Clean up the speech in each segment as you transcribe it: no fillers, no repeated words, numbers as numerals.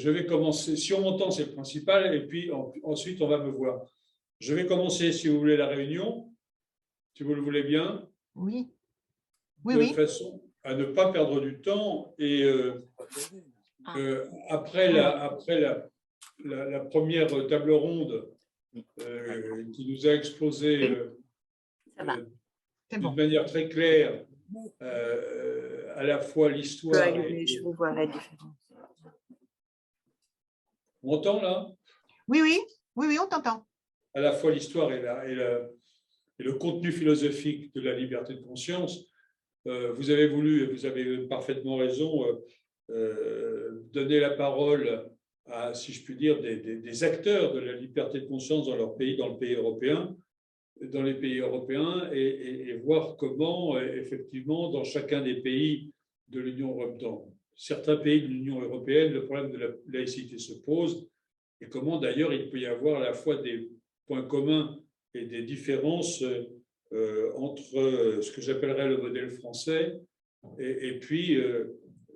je vais commencer. Si on m'entend, c'est le principal, et puis ensuite, on va me voir. Je vais commencer, si vous voulez, la réunion, si vous le voulez bien. Oui, oui, De oui. façon à ne pas perdre du temps. Et après la première table ronde qui nous a exposé C'est d'une bon. manière très claire à la fois l'histoire. Je vous vois la différence. On entend là? Oui, oui, oui, oui, on t'entend. À la fois l'histoire et le contenu philosophique de la liberté de conscience. Vous avez voulu, et vous avez parfaitement raison, donner la parole à, si je puis dire, des acteurs de la liberté de conscience dans leur pays, dans le pays européen, dans les pays européens, et voir comment, effectivement, dans chacun des pays de l'Union européenne, dans certains pays de l'Union européenne, le problème de la laïcité se pose, et comment d'ailleurs il peut y avoir à la fois des points communs et des différences entre ce que j'appellerais le modèle français et puis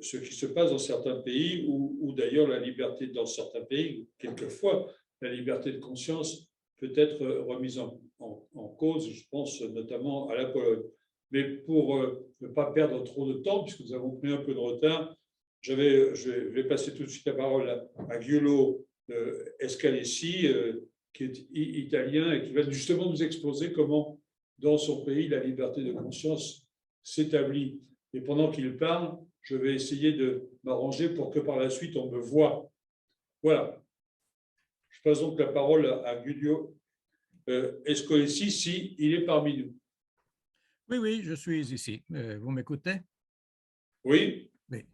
ce qui se passe dans certains pays où d'ailleurs la liberté, dans certains pays, quelquefois, la liberté de conscience peut être remise en cause, je pense notamment à la Pologne. Mais pour ne pas perdre trop de temps, puisque nous avons pris un peu de retard, je vais passer tout de suite la parole à Giulio Escalesi, qui est italien et qui va justement nous exposer comment, dans son pays, la liberté de conscience s'établit. Et pendant qu'il parle, je vais essayer de m'arranger pour que par la suite, on me voie. Voilà. Je passe donc la parole à Giulio Escalesi, si il est parmi nous. Oui, oui, je suis ici. Vous m'écoutez? Oui. Oui.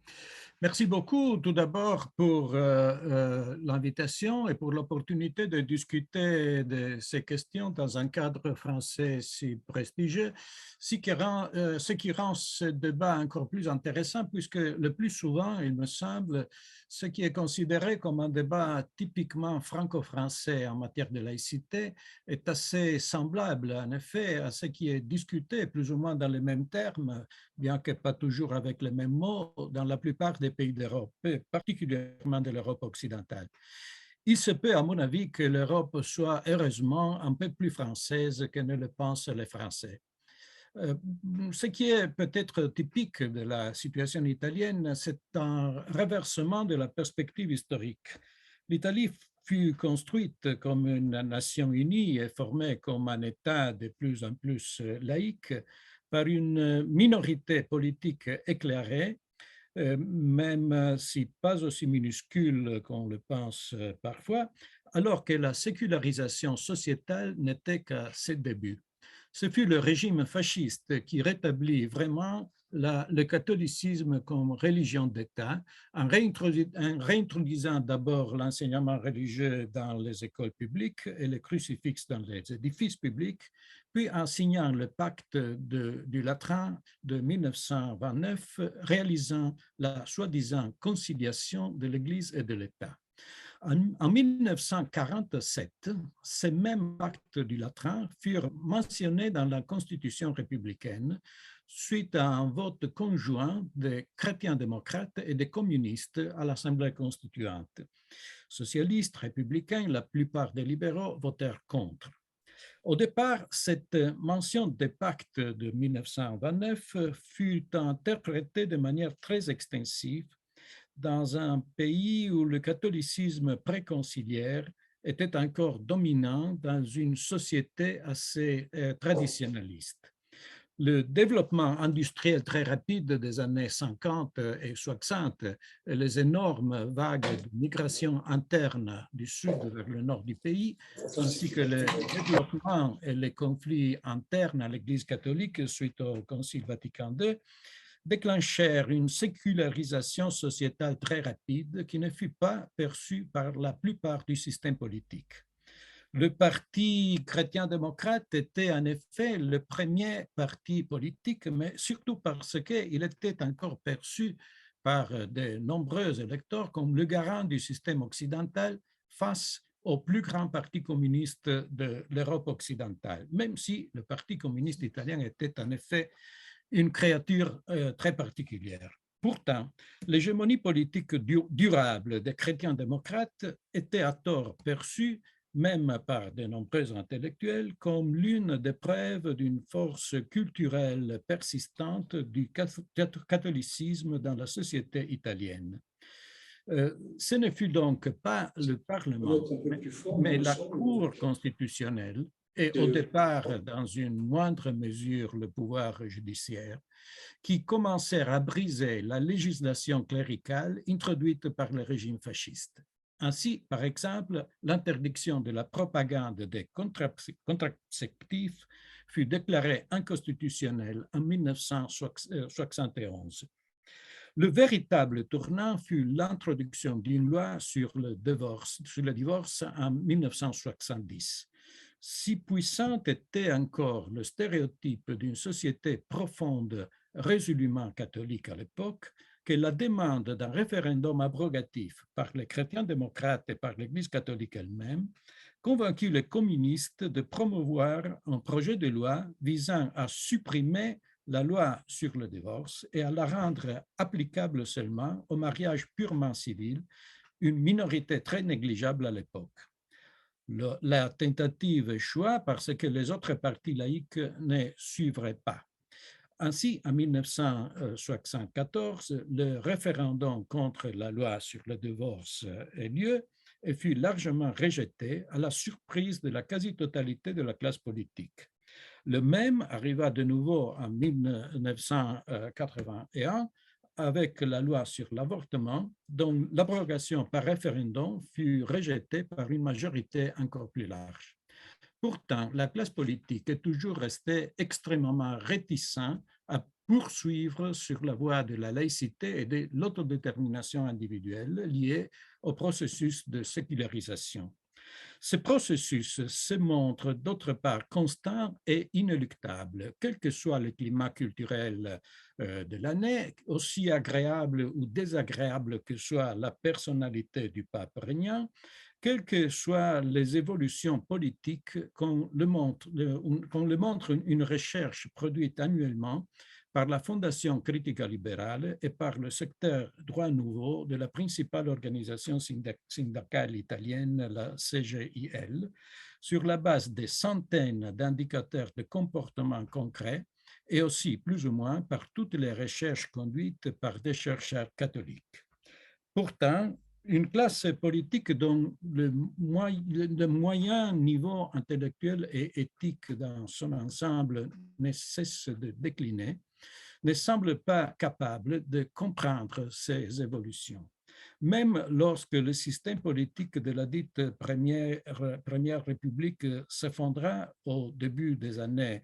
Merci beaucoup tout d'abord pour l'invitation et pour l'opportunité de discuter de ces questions dans un cadre français si prestigieux, ce qui rend ce débat encore plus intéressant puisque le plus souvent, il me semble, ce qui est considéré comme un débat typiquement franco-français en matière de laïcité est assez semblable en effet à ce qui est discuté plus ou moins dans les mêmes termes, bien que pas toujours avec les mêmes mots, dans la plupart des pays d'Europe, particulièrement de l'Europe occidentale. Il se peut, à mon avis, que l'Europe soit heureusement un peu plus française que ne le pensent les Français. Ce qui est peut-être typique de la situation italienne, c'est un renversement de la perspective historique. L'Italie fut construite comme une nation unie et formée comme un État de plus en plus laïque par une minorité politique éclairée, même si pas aussi minuscule qu'on le pense parfois, alors que la sécularisation sociétale n'était qu'à ses débuts. Ce fut le régime fasciste qui rétablit vraiment le catholicisme comme religion d'État, en réintroduisant d'abord l'enseignement religieux dans les écoles publiques et le crucifix dans les édifices publics, puis en signant le pacte du Latran de 1929, réalisant la soi-disant conciliation de l'Église et de l'État. En 1947, ces mêmes pactes du Latran furent mentionnés dans la Constitution républicaine suite à un vote conjoint des chrétiens-démocrates et des communistes à l'Assemblée constituante. Socialistes, républicains, la plupart des libéraux votèrent contre. Au départ, cette mention des pactes de 1929 fut interprétée de manière très extensive dans un pays où le catholicisme préconciliaire était encore dominant dans une société assez traditionnaliste. Le développement industriel très rapide des années 50 et 60 et les énormes vagues de migration interne du sud vers le nord du pays, ainsi que le développement et les conflits internes à l'Église catholique suite au Concile Vatican II, déclenchèrent une sécularisation sociétale très rapide qui ne fut pas perçue par la plupart du système politique. Le Parti chrétien-démocrate était en effet le premier parti politique, mais surtout parce qu'il était encore perçu par de nombreux électeurs comme le garant du système occidental face au plus grand parti communiste de l'Europe occidentale, même si le Parti communiste italien était en effet une créature très particulière. Pourtant, l'hégémonie politique durable des chrétiens démocrates était à tort perçue, même par de nombreux intellectuels, comme l'une des preuves d'une force culturelle persistante du catholicisme dans la société italienne. Ce ne fut donc pas le Parlement, mais la Cour constitutionnelle et au départ, dans une moindre mesure, le pouvoir judiciaire, qui commencèrent à briser la législation cléricale introduite par le régime fasciste. Ainsi, par exemple, l'interdiction de la propagande des contraceptifs fut déclarée inconstitutionnelle en 1971. Le véritable tournant fut l'introduction d'une loi sur le divorce en 1970. Si puissant était encore le stéréotype d'une société profonde, résolument catholique à l'époque, que la demande d'un référendum abrogatif par les chrétiens démocrates et par l'Église catholique elle-même convainquit les communistes de promouvoir un projet de loi visant à supprimer la loi sur le divorce et à la rendre applicable seulement au mariage purement civil, une minorité très négligeable à l'époque. La tentative échoua parce que les autres partis laïques ne suivraient pas. Ainsi, en 1974, le référendum contre la loi sur le divorce eut lieu et fut largement rejeté à la surprise de la quasi-totalité de la classe politique. Le même arriva de nouveau en 1981 avec la loi sur l'avortement, dont l'abrogation par référendum fut rejetée par une majorité encore plus large. Pourtant, la classe politique est toujours restée extrêmement réticente à poursuivre sur la voie de la laïcité et de l'autodétermination individuelle liée au processus de sécularisation. Ce processus se montre d'autre part constant et inéluctable, quel que soit le climat culturel de l'année, aussi agréable ou désagréable que soit la personnalité du pape régnant, quelles que soient les évolutions politiques qu'on le montre une recherche produite annuellement par la Fondation Critica Libérale et par le secteur droit nouveau de la principale organisation syndicale italienne, la CGIL, sur la base de centaines d'indicateurs de comportement concrets et aussi plus ou moins par toutes les recherches conduites par des chercheurs catholiques. Pourtant, une classe politique dont le moyen niveau intellectuel et éthique dans son ensemble ne cesse de décliner, ne semble pas capable de comprendre ces évolutions. Même lorsque le système politique de la dite Première République s'effondra au début des années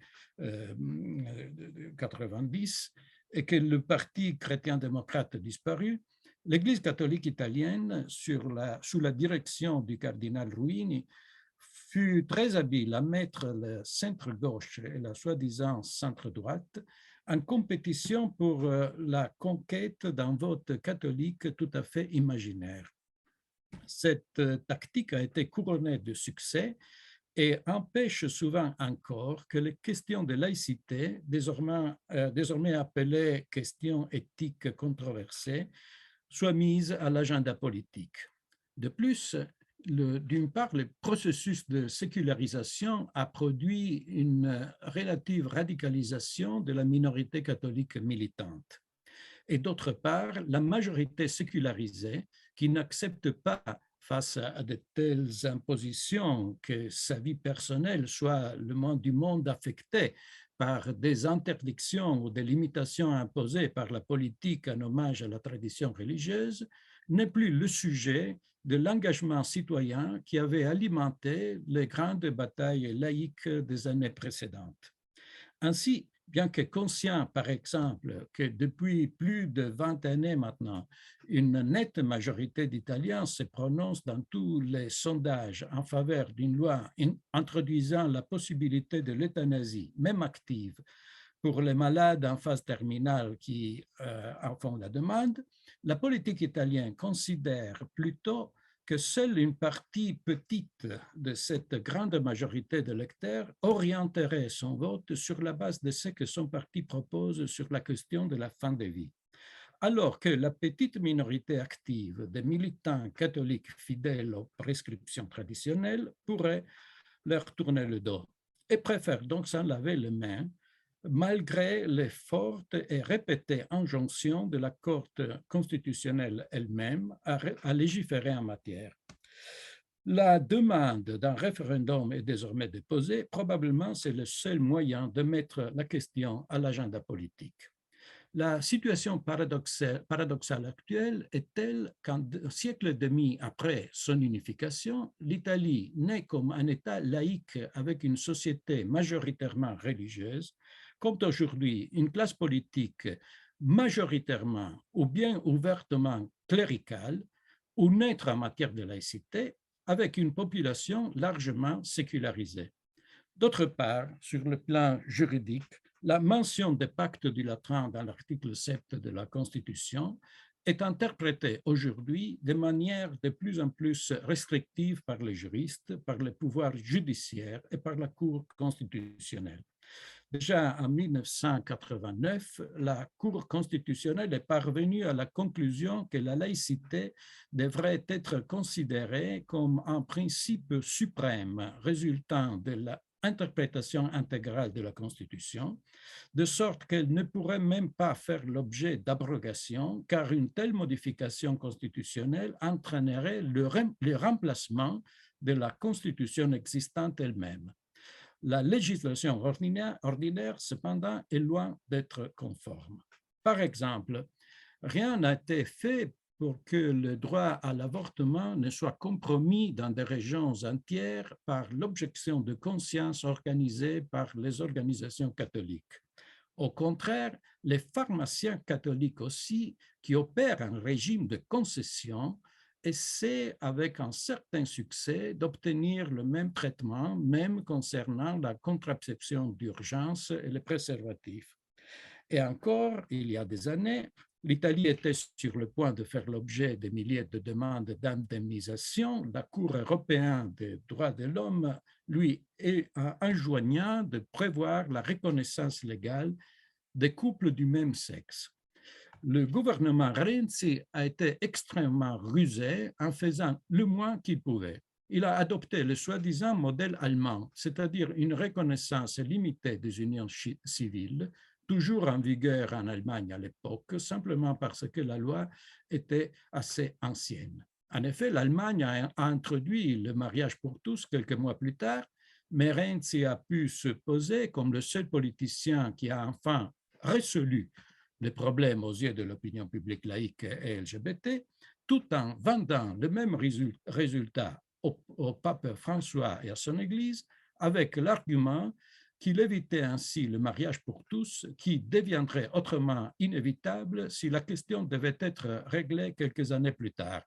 90 et que le Parti chrétien-démocrate disparut, l'Église catholique italienne, sous la direction du cardinal Ruini, fut très habile à mettre le centre-gauche et la soi-disant centre-droite en compétition pour la conquête d'un vote catholique tout à fait imaginaire. Cette tactique a été couronnée de succès et empêche souvent encore que les questions de laïcité, désormais appelées questions éthiques controversées, soient mises à l'agenda politique. De plus, d'une part, le processus de sécularisation a produit une relative radicalisation de la minorité catholique militante. Et d'autre part, la majorité sécularisée, qui n'accepte pas, face à de telles impositions, que sa vie personnelle soit du monde affecté par des interdictions ou des limitations imposées par la politique en hommage à la tradition religieuse, n'est plus le sujet de l'engagement citoyen qui avait alimenté les grandes batailles laïques des années précédentes. Ainsi, bien que conscient, par exemple, que depuis plus de 20 années maintenant, une nette majorité d'Italiens se prononce dans tous les sondages en faveur d'une loi introduisant la possibilité de l'euthanasie, même active, pour les malades en phase terminale qui en font la demande, la politique italienne considère plutôt que seule une partie petite de cette grande majorité d'électeurs orienterait son vote sur la base de ce que son parti propose sur la question de la fin de vie. alors que la petite minorité active des militants catholiques fidèles aux prescriptions traditionnelles pourrait leur tourner le dos et préfèrent donc s'en laver les mains malgré les fortes et répétées injonctions de la Cour constitutionnelle elle-même à légiférer en matière. La demande d'un référendum est désormais déposée. Probablement, c'est le seul moyen de mettre la question à l'agenda politique. La situation paradoxale actuelle est telle qu'un siècle et demi après son unification, l'Italie, née comme un État laïque avec une société majoritairement religieuse, compte aujourd'hui une classe politique majoritairement ou bien ouvertement cléricale ou neutre en matière de laïcité, avec une population largement sécularisée. D'autre part, sur le plan juridique, la mention des pactes du Latran dans l'article 7 de la Constitution est interprétée aujourd'hui de manière de plus en plus restrictive par les juristes, par le pouvoir judiciaire et par la Cour constitutionnelle. Déjà en 1989, la Cour constitutionnelle est parvenue à la conclusion que la laïcité devrait être considérée comme un principe suprême résultant de l'interprétation intégrale de la Constitution, de sorte qu'elle ne pourrait même pas faire l'objet d'abrogation, car une telle modification constitutionnelle entraînerait le remplacement de la Constitution existante elle-même. La législation ordinaire, cependant, est loin d'être conforme. Par exemple, rien n'a été fait pour que le droit à l'avortement ne soit compromis dans des régions entières par l'objection de conscience organisée par les organisations catholiques. Au contraire, les pharmaciens catholiques aussi, qui opèrent un régime de concession, essaie avec un certain succès d'obtenir le même traitement, même concernant la contraception d'urgence et les préservatifs. Et encore, il y a des années, l'Italie était sur le point de faire l'objet de milliers de demandes d'indemnisation. La Cour européenne des droits de l'homme lui est enjoignant de prévoir la reconnaissance légale des couples du même sexe. Le gouvernement Renzi a été extrêmement rusé en faisant le moins qu'il pouvait. Il a adopté le soi-disant modèle allemand, c'est-à-dire une reconnaissance limitée des unions civiles, toujours en vigueur en Allemagne à l'époque, simplement parce que la loi était assez ancienne. En effet, l'Allemagne a introduit le mariage pour tous quelques mois plus tard, mais Renzi a pu se poser comme le seul politicien qui a enfin résolu les problèmes aux yeux de l'opinion publique laïque et LGBT, tout en vendant le même résultat au pape François et à son Église, avec l'argument qu'il évitait ainsi le mariage pour tous, qui deviendrait autrement inévitable si la question devait être réglée quelques années plus tard.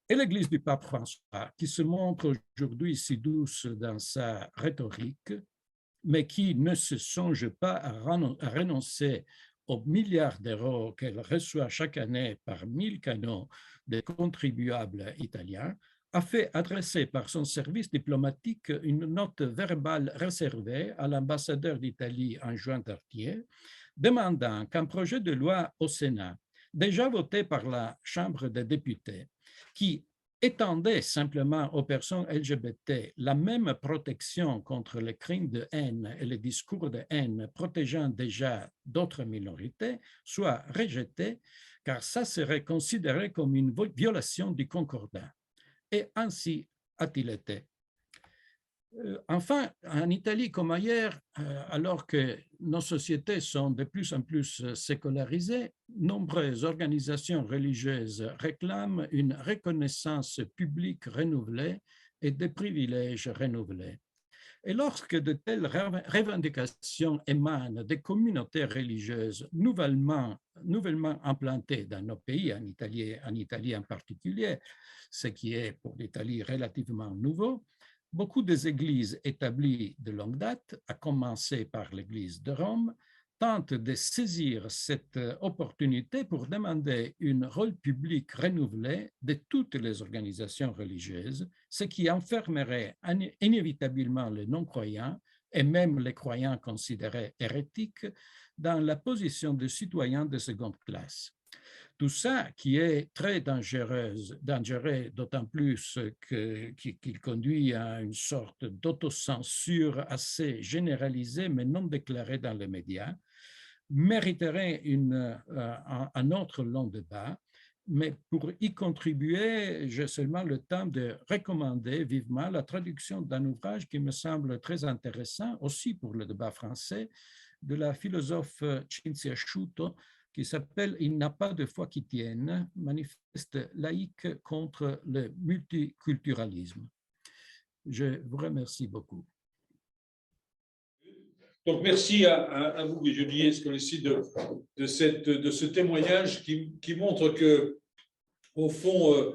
Et l'Église du pape François, qui se montre aujourd'hui si douce dans sa rhétorique, mais qui ne se songe pas à renoncer aux milliards d'euros qu'elle reçoit chaque année par 1000 canaux des contribuables italiens, a fait adresser par son service diplomatique une note verbale réservée à l'ambassadeur d'Italie en juin dernier, demandant qu'un projet de loi au Sénat, déjà voté par la Chambre des députés, qui étendait simplement aux personnes LGBT la même protection contre les crimes de haine et les discours de haine protégeant déjà d'autres minorités, soit rejeté, car ça serait considéré comme une violation du concordat. Et ainsi a-t-il été. Enfin, en Italie comme ailleurs, alors que nos sociétés sont de plus en plus sécularisées, nombreuses organisations religieuses réclament une reconnaissance publique renouvelée et des privilèges renouvelés. Et lorsque de telles revendications émanent des communautés religieuses nouvellement implantées dans nos pays, en Italie en particulier, ce qui est pour l'Italie relativement nouveau, beaucoup des églises établies de longue date, à commencer par l'Église de Rome, tentent de saisir cette opportunité pour demander un rôle public renouvelé de toutes les organisations religieuses, ce qui enfermerait inévitablement les non-croyants et même les croyants considérés hérétiques dans la position de citoyens de seconde classe. Tout ça qui est très dangereux, d'autant plus qu'il conduit à une sorte d'autocensure assez généralisée mais non déclarée dans les médias, mériterait un autre long débat. Mais pour y contribuer, j'ai seulement le temps de recommander vivement la traduction d'un ouvrage qui me semble très intéressant, aussi pour le débat français, de la philosophe Cinzia Sciuto, qui s'appelle « Il n'a pas de foi qui tienne, manifeste laïque contre le multiculturalisme ». Je vous remercie beaucoup. Donc, merci à vous, Julie Escolici, de ce témoignage qui montre que, au fond,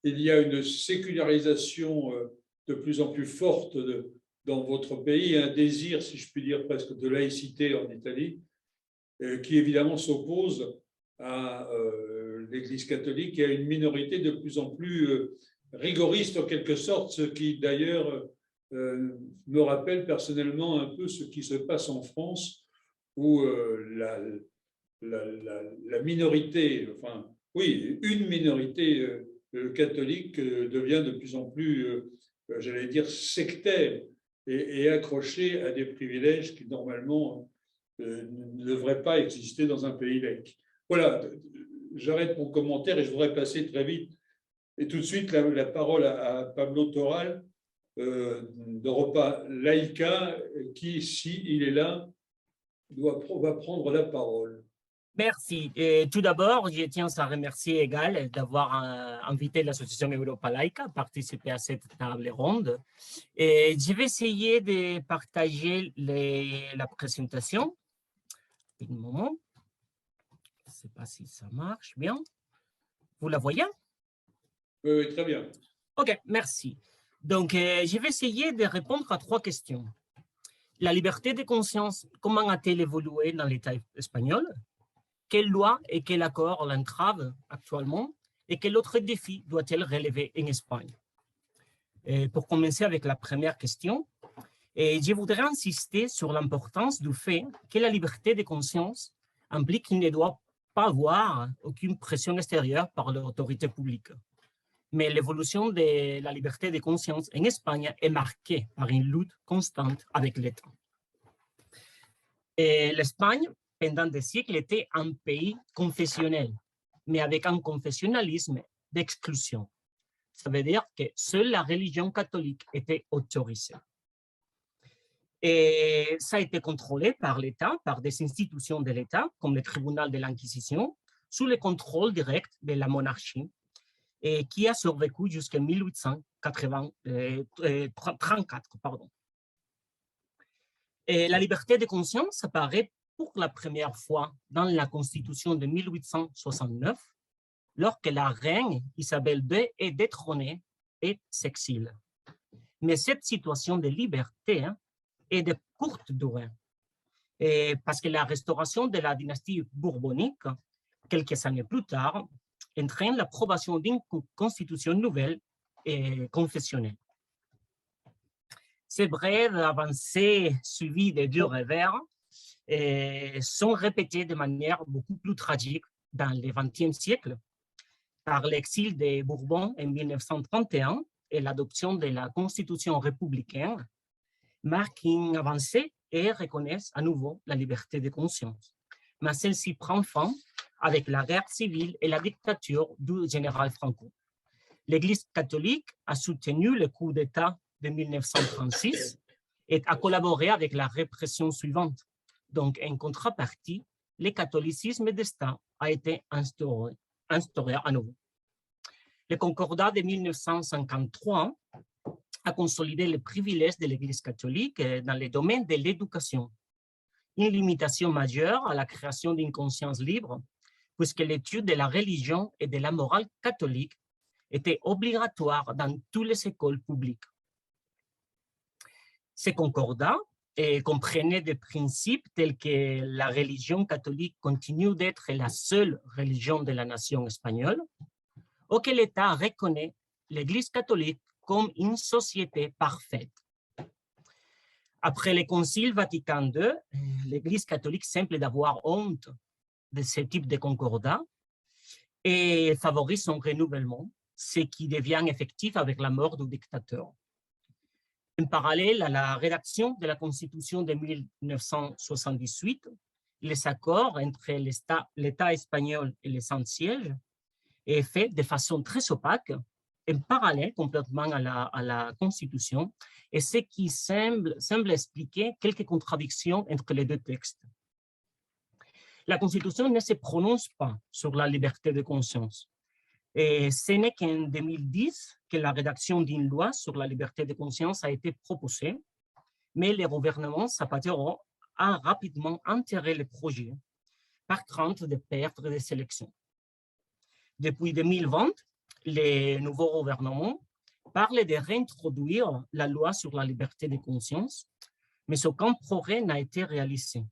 il y a une sécularisation de plus en plus forte dans votre pays, un désir, si je puis dire, presque de laïcité en Italie, qui évidemment s'oppose à l'Église catholique et à une minorité de plus en plus rigoriste en quelque sorte, ce qui d'ailleurs me rappelle personnellement un peu ce qui se passe en France, où la minorité, enfin oui, une minorité catholique devient de plus en plus, j'allais dire, sectaire et accrochée à des privilèges qui normalement ne devraient pas exister dans un pays laïque. Voilà, j'arrête mon commentaire et je voudrais passer très vite et tout de suite la parole à Pablo Toral, d'Europa Laica, qui, s'il est là, va prendre la parole. Merci. Et tout d'abord, je tiens à remercier Egal d'avoir invité l'association Europa Laica à participer à cette table ronde. Et je vais essayer de partager la présentation. Un moment. Je ne sais pas si ça marche bien. Vous la voyez? Oui, très bien. OK, merci. Donc, je vais essayer de répondre à 3 questions. La liberté de conscience, comment a-t-elle évolué dans l'État espagnol? Quelle loi et quel accord l'entravent actuellement? Et quel autre défi doit-elle relever en Espagne? Et pour commencer avec la première question, je voudrais insister sur l'importance du fait que la liberté de conscience implique qu'il ne doit pas avoir aucune pression extérieure par l'autorité publique. Mais l'évolution de la liberté de conscience en Espagne est marquée par une lutte constante avec l'État. L'Espagne, pendant des siècles, était un pays confessionnel, mais avec un confessionnalisme d'exclusion. Ça veut dire que seule la religion catholique était autorisée. Et ça a été contrôlé par l'État, par des institutions de l'État, comme le tribunal de l'Inquisition, sous le contrôle direct de la monarchie, et qui a survécu jusqu'en 1834. Et la liberté de conscience apparaît pour la première fois dans la Constitution de 1869, lorsque la reine Isabelle II est détrônée et s'exile. Mais cette situation de liberté est de courte durée, parce que la restauration de la dynastie bourbonique, quelques années plus tard, entraîne l'approbation d'une constitution nouvelle et confessionnelle. Ces brèves avancées suivies de durs revers sont répétées de manière beaucoup plus tragique dans le XXe siècle par l'exil des Bourbons en 1931 et l'adoption de la Constitution républicaine marquent une avancée et reconnaissent à nouveau la liberté de conscience. Mais celle-ci prend fin avec la guerre civile et la dictature du général Franco. L'Église catholique a soutenu le coup d'État de 1936 et a collaboré avec la répression suivante. Donc, en contrepartie, le catholicisme d'État a été instauré à nouveau. Le Concordat de 1953 a consolidé les privilèges de l'Église catholique dans le domaine de l'éducation. Une limitation majeure à la création d'une conscience libre, puisque l'étude de la religion et de la morale catholique était obligatoire dans toutes les écoles publiques. Ce concordat comprenait des principes tels que la religion catholique continue d'être la seule religion de la nation espagnole, ou que l'État reconnaît l'Église catholique comme une société parfaite. Après le Concile Vatican II, l'Église catholique semble d'avoir honte de ce type de concordat et favorise son renouvellement, ce qui devient effectif avec la mort du dictateur. En parallèle à la rédaction de la Constitution de 1978, les accords entre l'État espagnol et les Saint-Sièges est fait de façon très opaque, en parallèle complètement à la Constitution, et ce qui semble expliquer quelques contradictions entre les deux textes. La Constitution ne se prononce pas sur la liberté de conscience. Et ce n'est qu'en 2010 que la rédaction d'une loi sur la liberté de conscience a été proposée, mais le gouvernement Zapatero a rapidement enterré le projet par crainte de perdre des élections. Depuis 2020, le nouveau gouvernement parle de réintroduire la loi sur la liberté de conscience, mais aucun progrès n'a été réalisé.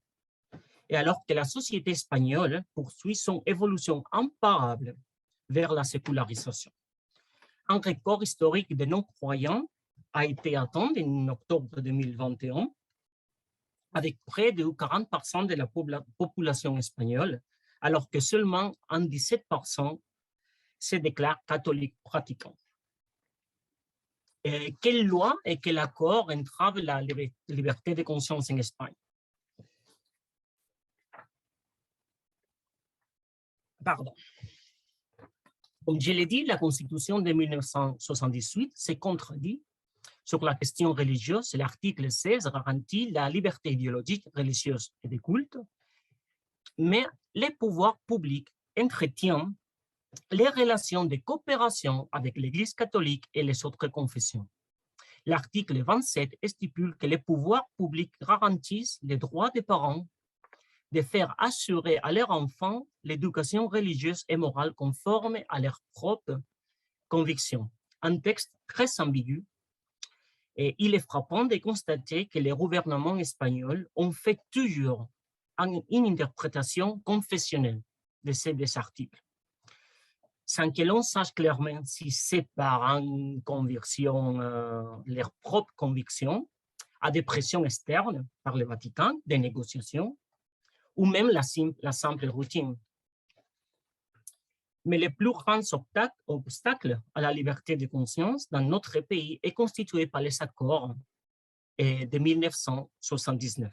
Et alors que la société espagnole poursuit son évolution imparable vers la sécularisation. Un record historique de non-croyants a été atteint en octobre 2021, avec près de 40% de la population espagnole, alors que seulement 17% se déclarent catholiques pratiquants. Et quelle loi et quel accord entravent la liberté de conscience en Espagne? Pardon. Comme je l'ai dit, la Constitution de 1978 se contredit sur la question religieuse. L'article 16 garantit la liberté idéologique, religieuse et de culte, mais les pouvoirs publics entretiennent les relations de coopération avec l'Église catholique et les autres confessions. L'article 27 stipule que les pouvoirs publics garantissent les droits des parents de faire assurer à leurs enfants l'éducation religieuse et morale conforme à leurs propres convictions. Un texte très ambigu, et il est frappant de constater que les gouvernements espagnols ont fait toujours une interprétation confessionnelle de ces deux articles, sans que l'on sache clairement si c'est par une conviction, leur propre conviction, à des pressions externes par le Vatican, des négociations, ou même la simple routine. Mais le plus grand obstacle à la liberté de conscience dans notre pays est constitué par les accords de 1979,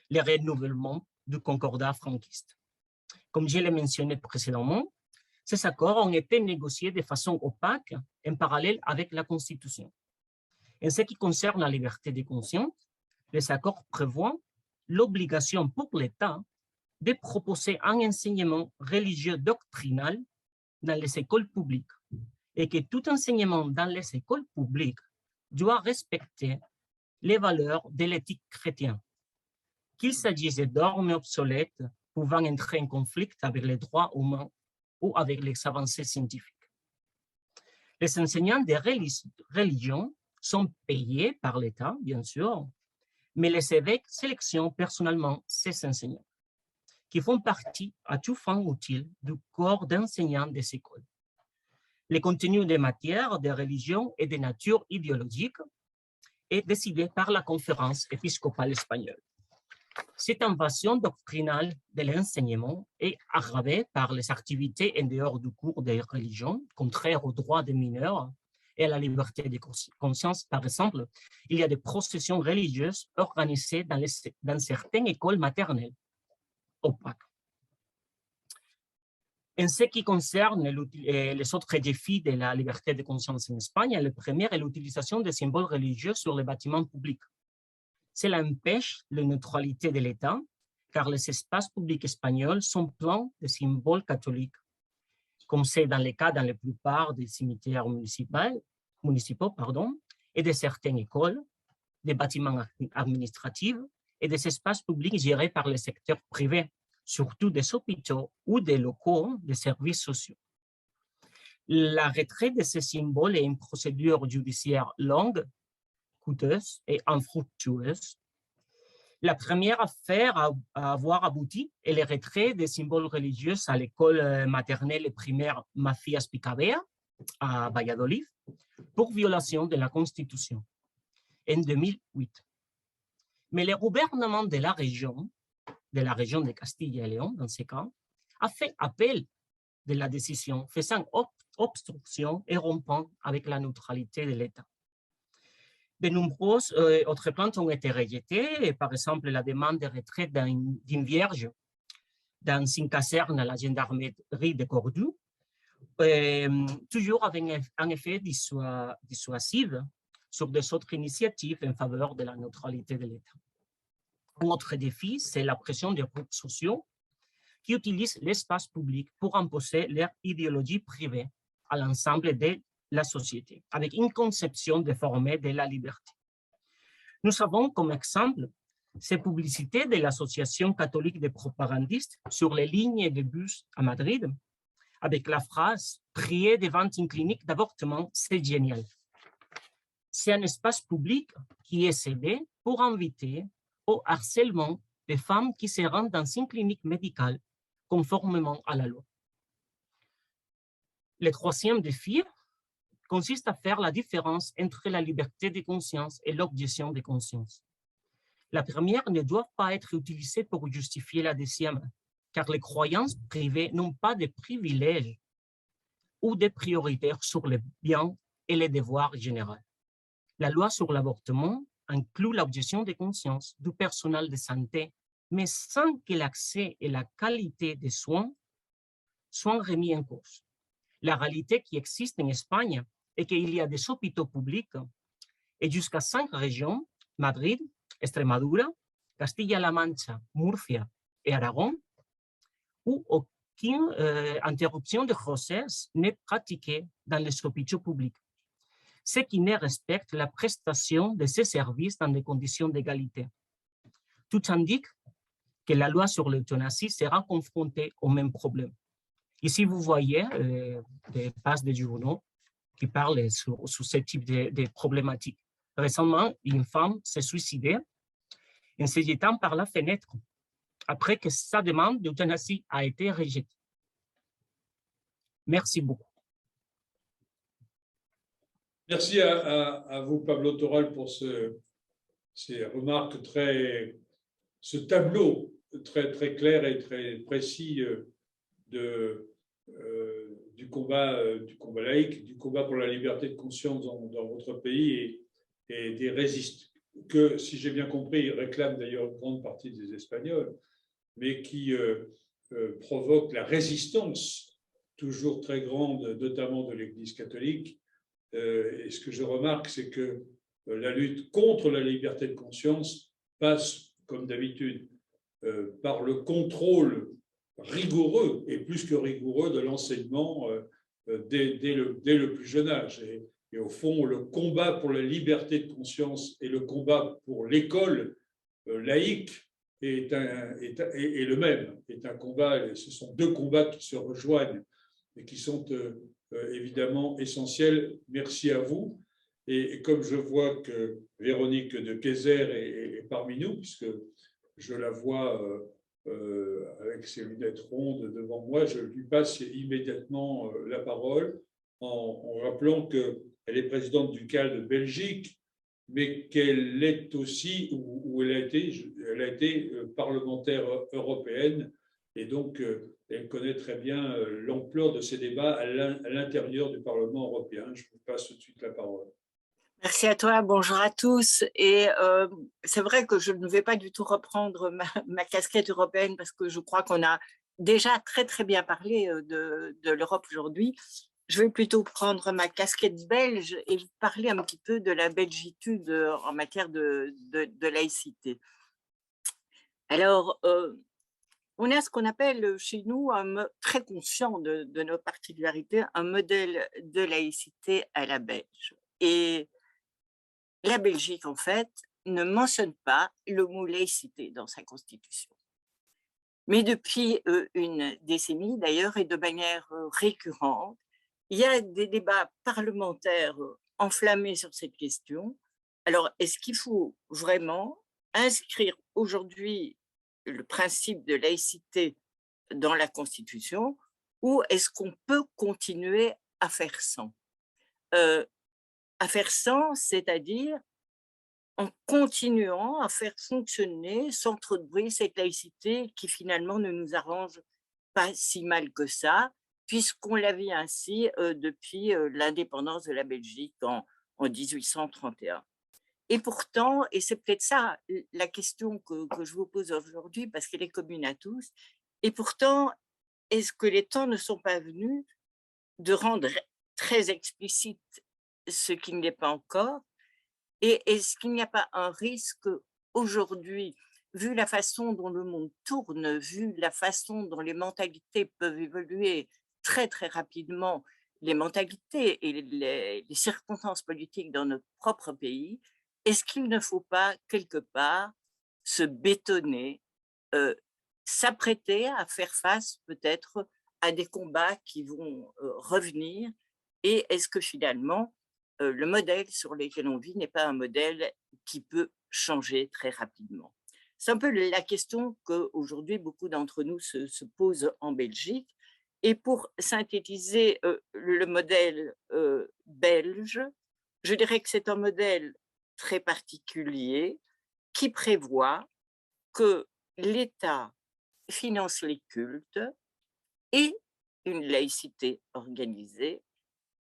le renouvellement du concordat franquiste. Comme je l'ai mentionné précédemment, ces accords ont été négociés de façon opaque en parallèle avec la Constitution. En ce qui concerne la liberté de conscience, les accords prévoient l'obligation pour l'État de proposer un enseignement religieux doctrinal dans les écoles publiques et que tout enseignement dans les écoles publiques doit respecter les valeurs de l'éthique chrétienne, qu'il s'agisse de dogmes obsolètes pouvant entrer en conflit avec les droits humains ou avec les avancées scientifiques. Les enseignants des religions sont payés par l'État, bien sûr, mais les évêques sélectionnent personnellement ces enseignants, qui font partie à tout fin utile du corps d'enseignants des écoles. Le contenu des matières de religion et de nature idéologique est décidé par la conférence épiscopale espagnole. Cette invasion doctrinale de l'enseignement est aggravée par les activités en dehors du cours des religions, contraires aux droits des mineurs et à la liberté de conscience. Par exemple, il y a des processions religieuses organisées dans certaines écoles maternelles opaques. En ce qui concerne les autres défis de la liberté de conscience en Espagne, le premier est l'utilisation des symboles religieux sur les bâtiments publics. Cela empêche la neutralité de l'État, car les espaces publics espagnols sont pleins de symboles catholiques, comme c'est dans le cas dans la plupart des cimetières municipaux et de certaines écoles, des bâtiments administratifs et des espaces publics gérés par le secteur privé, surtout des hôpitaux ou des locaux de services sociaux. La retraite de ces symboles est une procédure judiciaire longue, coûteuse et infructueuse. La première affaire à avoir abouti est le retrait des symboles religieux à l'école maternelle et primaire Macías Picabea à Valladolid pour violation de la Constitution en 2008. Mais le gouvernement de la région de Castille et Léon, dans ce cas, a fait appel de la décision, faisant obstruction et rompant avec la neutralité de l'État. De nombreuses autres plaintes ont été rejetées, par exemple la demande de retraite d'une vierge dans une caserne à la gendarmerie de Cordoue, toujours avec un effet dissuasif sur des autres initiatives en faveur de la neutralité de l'État. Un autre défi, c'est la pression des groupes sociaux qui utilisent l'espace public pour imposer leur idéologie privée à l'ensemble de la société, avec une conception déformée de la liberté. Nous avons comme exemple ces publicités de l'Association catholique des propagandistes sur les lignes de bus à Madrid, avec la phrase « Prier devant une clinique d'avortement, c'est génial ». C'est un espace public qui est cédé pour inviter au harcèlement des femmes qui se rendent dans une clinique médicale conformément à la loi. Le troisième défi consiste à faire la différence entre la liberté de conscience et l'objection de conscience. La première ne doit pas être utilisée pour justifier la deuxième, car les croyances privées n'ont pas de privilèges ou de priorités sur les biens et les devoirs généraux. La loi sur l'avortement inclut l'objection de conscience du personnel de santé, mais sans que l'accès et la qualité des soins soient remis en cause. La réalité qui existe en Espagne est qu'il y a des hôpitaux publics et jusqu'à 5 régions, Madrid, Extremadura, Castilla-La Mancha, Murcia et Aragon, où aucune interruption de grossesse n'est pratiquée dans les hôpitaux publics, ce qui ne respecte la prestation de ces services dans des conditions d'égalité. Tout indique que la loi sur l'euthanasie sera confrontée au même problème. Ici, vous voyez des pages de journaux qui parlent sur ce type de problématiques. Récemment, une femme s'est suicidée en se jetant par la fenêtre après que sa demande d'euthanasie a été rejetée. Merci beaucoup. Merci à vous, Pablo Toral, pour ces remarques ce tableau très clair et très précis du combat laïque, du combat pour la liberté de conscience dans votre pays et des résistants que, si j'ai bien compris, réclament d'ailleurs une grande partie des Espagnols, mais qui provoquent la résistance toujours très grande, notamment de l'Église catholique. Et ce que je remarque, c'est que la lutte contre la liberté de conscience passe, comme d'habitude, par le contrôle rigoureux et plus que rigoureux de l'enseignement dès le plus jeune âge. Et au fond, le combat pour la liberté de conscience et le combat pour l'école laïque est le même, est un combat, ce sont deux combats qui se rejoignent et qui sont évidemment essentiels. Merci à vous. Et comme je vois que Véronique de Kayser est parmi nous, puisque je la vois avec ses lunettes rondes devant moi, je lui passe immédiatement la parole en rappelant qu'elle est présidente du CAL de Belgique, mais qu'elle est aussi, ou elle a été parlementaire européenne, et donc elle connaît très bien l'ampleur de ces débats à l'intérieur du Parlement européen. Je vous passe tout de suite la parole. Merci à toi, bonjour à tous. Et c'est vrai que je ne vais pas du tout reprendre ma casquette européenne parce que je crois qu'on a déjà très bien parlé de l'Europe aujourd'hui. Je vais plutôt prendre ma casquette belge et vous parler un petit peu de la belgitude en matière de laïcité. Alors, on a ce qu'on appelle chez nous, très conscient de nos particularités, un modèle de laïcité à la belge. Et la Belgique, en fait, ne mentionne pas le mot laïcité dans sa constitution. Mais depuis une décennie, d'ailleurs, et de manière récurrente, il y a des débats parlementaires enflammés sur cette question. Alors, est-ce qu'il faut vraiment inscrire aujourd'hui le principe de laïcité dans la Constitution ou est-ce qu'on peut continuer à faire sans ? À faire sans, c'est-à-dire en continuant à faire fonctionner sans trop de bruit cette laïcité qui finalement ne nous arrange pas si mal que ça, puisqu'on la vit ainsi depuis l'indépendance de la Belgique en 1831. Et pourtant, et c'est peut-être ça la question que je vous pose aujourd'hui, parce qu'elle est commune à tous, et pourtant, est-ce que les temps ne sont pas venus de rendre très explicite ce qui ne l'est pas encore? Et est-ce qu'il n'y a pas un risque aujourd'hui, vu la façon dont le monde tourne, vu la façon dont les mentalités peuvent évoluer très très rapidement, les mentalités et les circonstances politiques dans notre propre pays, est-ce qu'il ne faut pas quelque part se bétonner, s'apprêter à faire face peut-être à des combats qui vont revenir? Et est-ce que finalement, le modèle sur lequel on vit n'est pas un modèle qui peut changer très rapidement? C'est un peu la question qu'aujourd'hui beaucoup d'entre nous se posent en Belgique. Et pour synthétiser le modèle belge, je dirais que c'est un modèle très particulier qui prévoit que l'État finance les cultes et une laïcité organisée,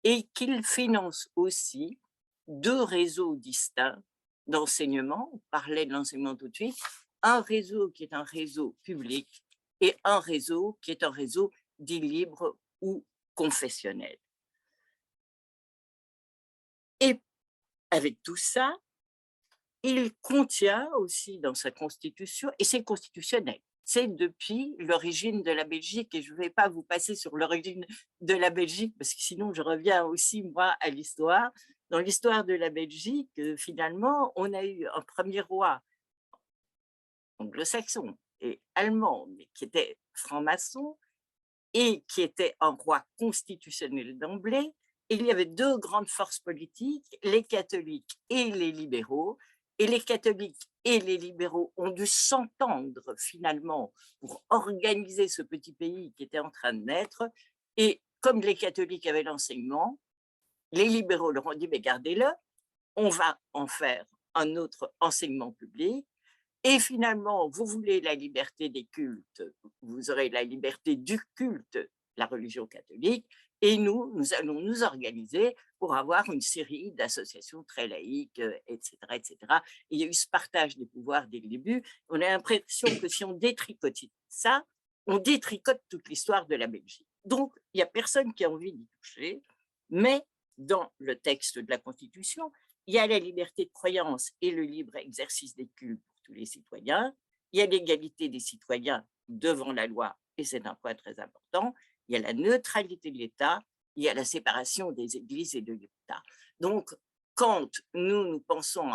et qu'il finance aussi deux réseaux distincts d'enseignement. On parlait de l'enseignement tout de suite. Un réseau qui est un réseau public et un réseau qui est un réseau dit libre ou confessionnel. Et avec tout ça, il contient aussi dans sa constitution, et c'est constitutionnel, c'est depuis l'origine de la Belgique, et je ne vais pas vous passer sur l'origine de la Belgique, parce que sinon je reviens aussi, moi, à l'histoire. Dans l'histoire de la Belgique, finalement, on a eu un premier roi anglo-saxon et allemand, mais qui était franc-maçon, et qui était un roi constitutionnel d'emblée. Il y avait deux grandes forces politiques, les catholiques et les libéraux, et les catholiques et les libéraux ont dû s'entendre finalement pour organiser ce petit pays qui était en train de naître. Et comme les catholiques avaient l'enseignement, les libéraux leur ont dit, mais gardez-le, on va en faire un autre enseignement public. Et finalement, vous voulez la liberté des cultes, vous aurez la liberté du culte, la religion catholique, et nous allons nous organiser pour avoir une série d'associations très laïques, etc., etc. Il y a eu ce partage des pouvoirs dès le début. On a l'impression que si on détricote ça, on détricote toute l'histoire de la Belgique. Donc, il n'y a personne qui a envie d'y toucher, mais dans le texte de la Constitution, il y a la liberté de croyance et le libre exercice des cultes pour tous les citoyens. Il y a l'égalité des citoyens devant la loi, et c'est un point très important. Il y a la neutralité de l'État, il y a la séparation des églises et de l'État. Donc, quand nous pensons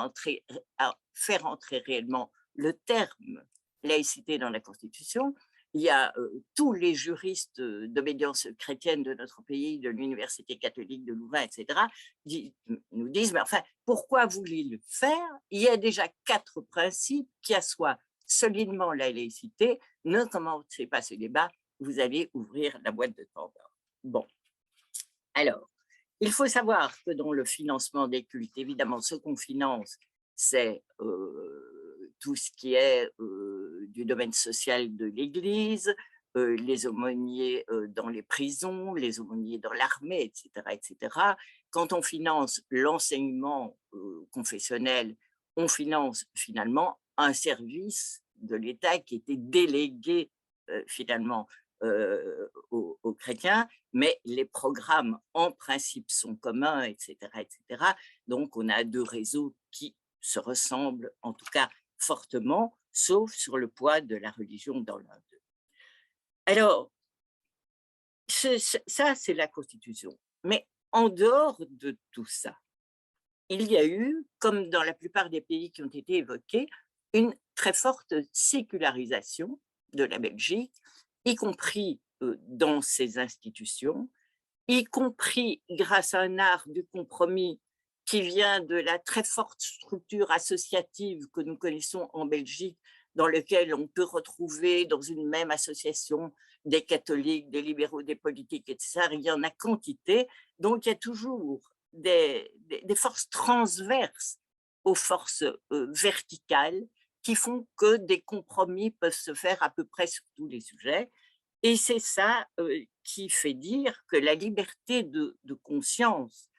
à faire entrer réellement le terme laïcité dans la Constitution, il y a tous les juristes d'obédience chrétienne de notre pays, de l'Université catholique de Louvain, etc., nous disent, mais enfin, pourquoi voulez le faire? Il y a déjà 4 principes qui assoient solidement la laïcité. Ne commencez pas ce débat, vous allez ouvrir la boîte de Pandore. Bon, alors, il faut savoir que dans le financement des cultes, évidemment, ce qu'on finance, c'est tout ce qui est du domaine social de l'Église, les aumôniers dans les prisons, les aumôniers dans l'armée, etc., etc. Quand on finance l'enseignement confessionnel, on finance finalement un service de l'État qui était délégué finalement aux chrétiens, mais les programmes en principe sont communs, etc., etc. Donc on a deux réseaux qui se ressemblent, en tout cas fortement, sauf sur le poids de la religion dans l'un d'eux. Alors, ça, c'est la Constitution. Mais en dehors de tout ça, il y a eu, comme dans la plupart des pays qui ont été évoqués, une très forte sécularisation de la Belgique, y compris dans ses institutions, y compris grâce à un art du compromis qui vient de la très forte structure associative que nous connaissons en Belgique, dans lequel on peut retrouver dans une même association des catholiques, des libéraux, des politiques, etc. Il y en a quantité. Donc, il y a toujours des forces transverses aux forces verticales qui font que des compromis peuvent se faire à peu près sur tous les sujets. Et c'est ça qui fait dire que la liberté de conscience,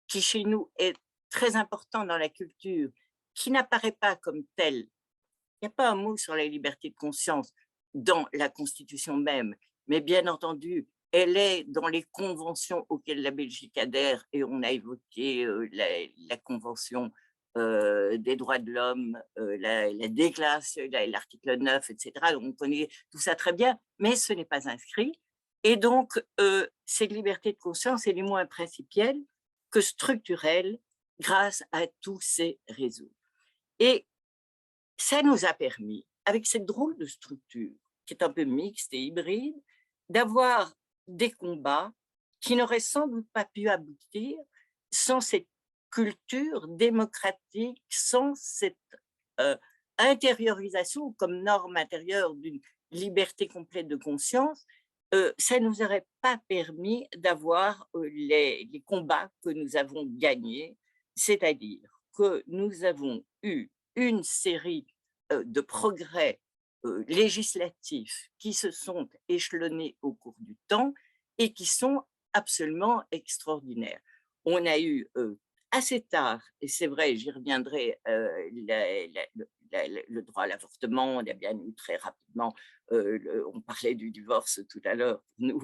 qui chez nous est très important dans la culture, qui n'apparaît pas comme telle, il n'y a pas un mot sur la liberté de conscience dans la Constitution même, mais bien entendu, elle est dans les conventions auxquelles la Belgique adhère, et on a évoqué la Convention des droits de l'homme, la déclaration, l'article 9, etc. Donc on connaît tout ça très bien, mais ce n'est pas inscrit. Et donc, cette liberté de conscience, elle est moins principielle que structurelle grâce à tous ces réseaux. Et ça nous a permis, avec cette drôle de structure, qui est un peu mixte et hybride, d'avoir des combats qui n'auraient sans doute pas pu aboutir sans cette culture démocratique, sans cette intériorisation comme norme intérieure d'une liberté complète de conscience. Ça ne nous aurait pas permis d'avoir les combats que nous avons gagnés, c'est-à-dire que nous avons eu une série de progrès législatifs qui se sont échelonnés au cours du temps et qui sont absolument extraordinaires. On a eu assez tard, et c'est vrai, j'y reviendrai, le droit à l'avortement, on a bien eu très rapidement, on parlait du divorce tout à l'heure, nous,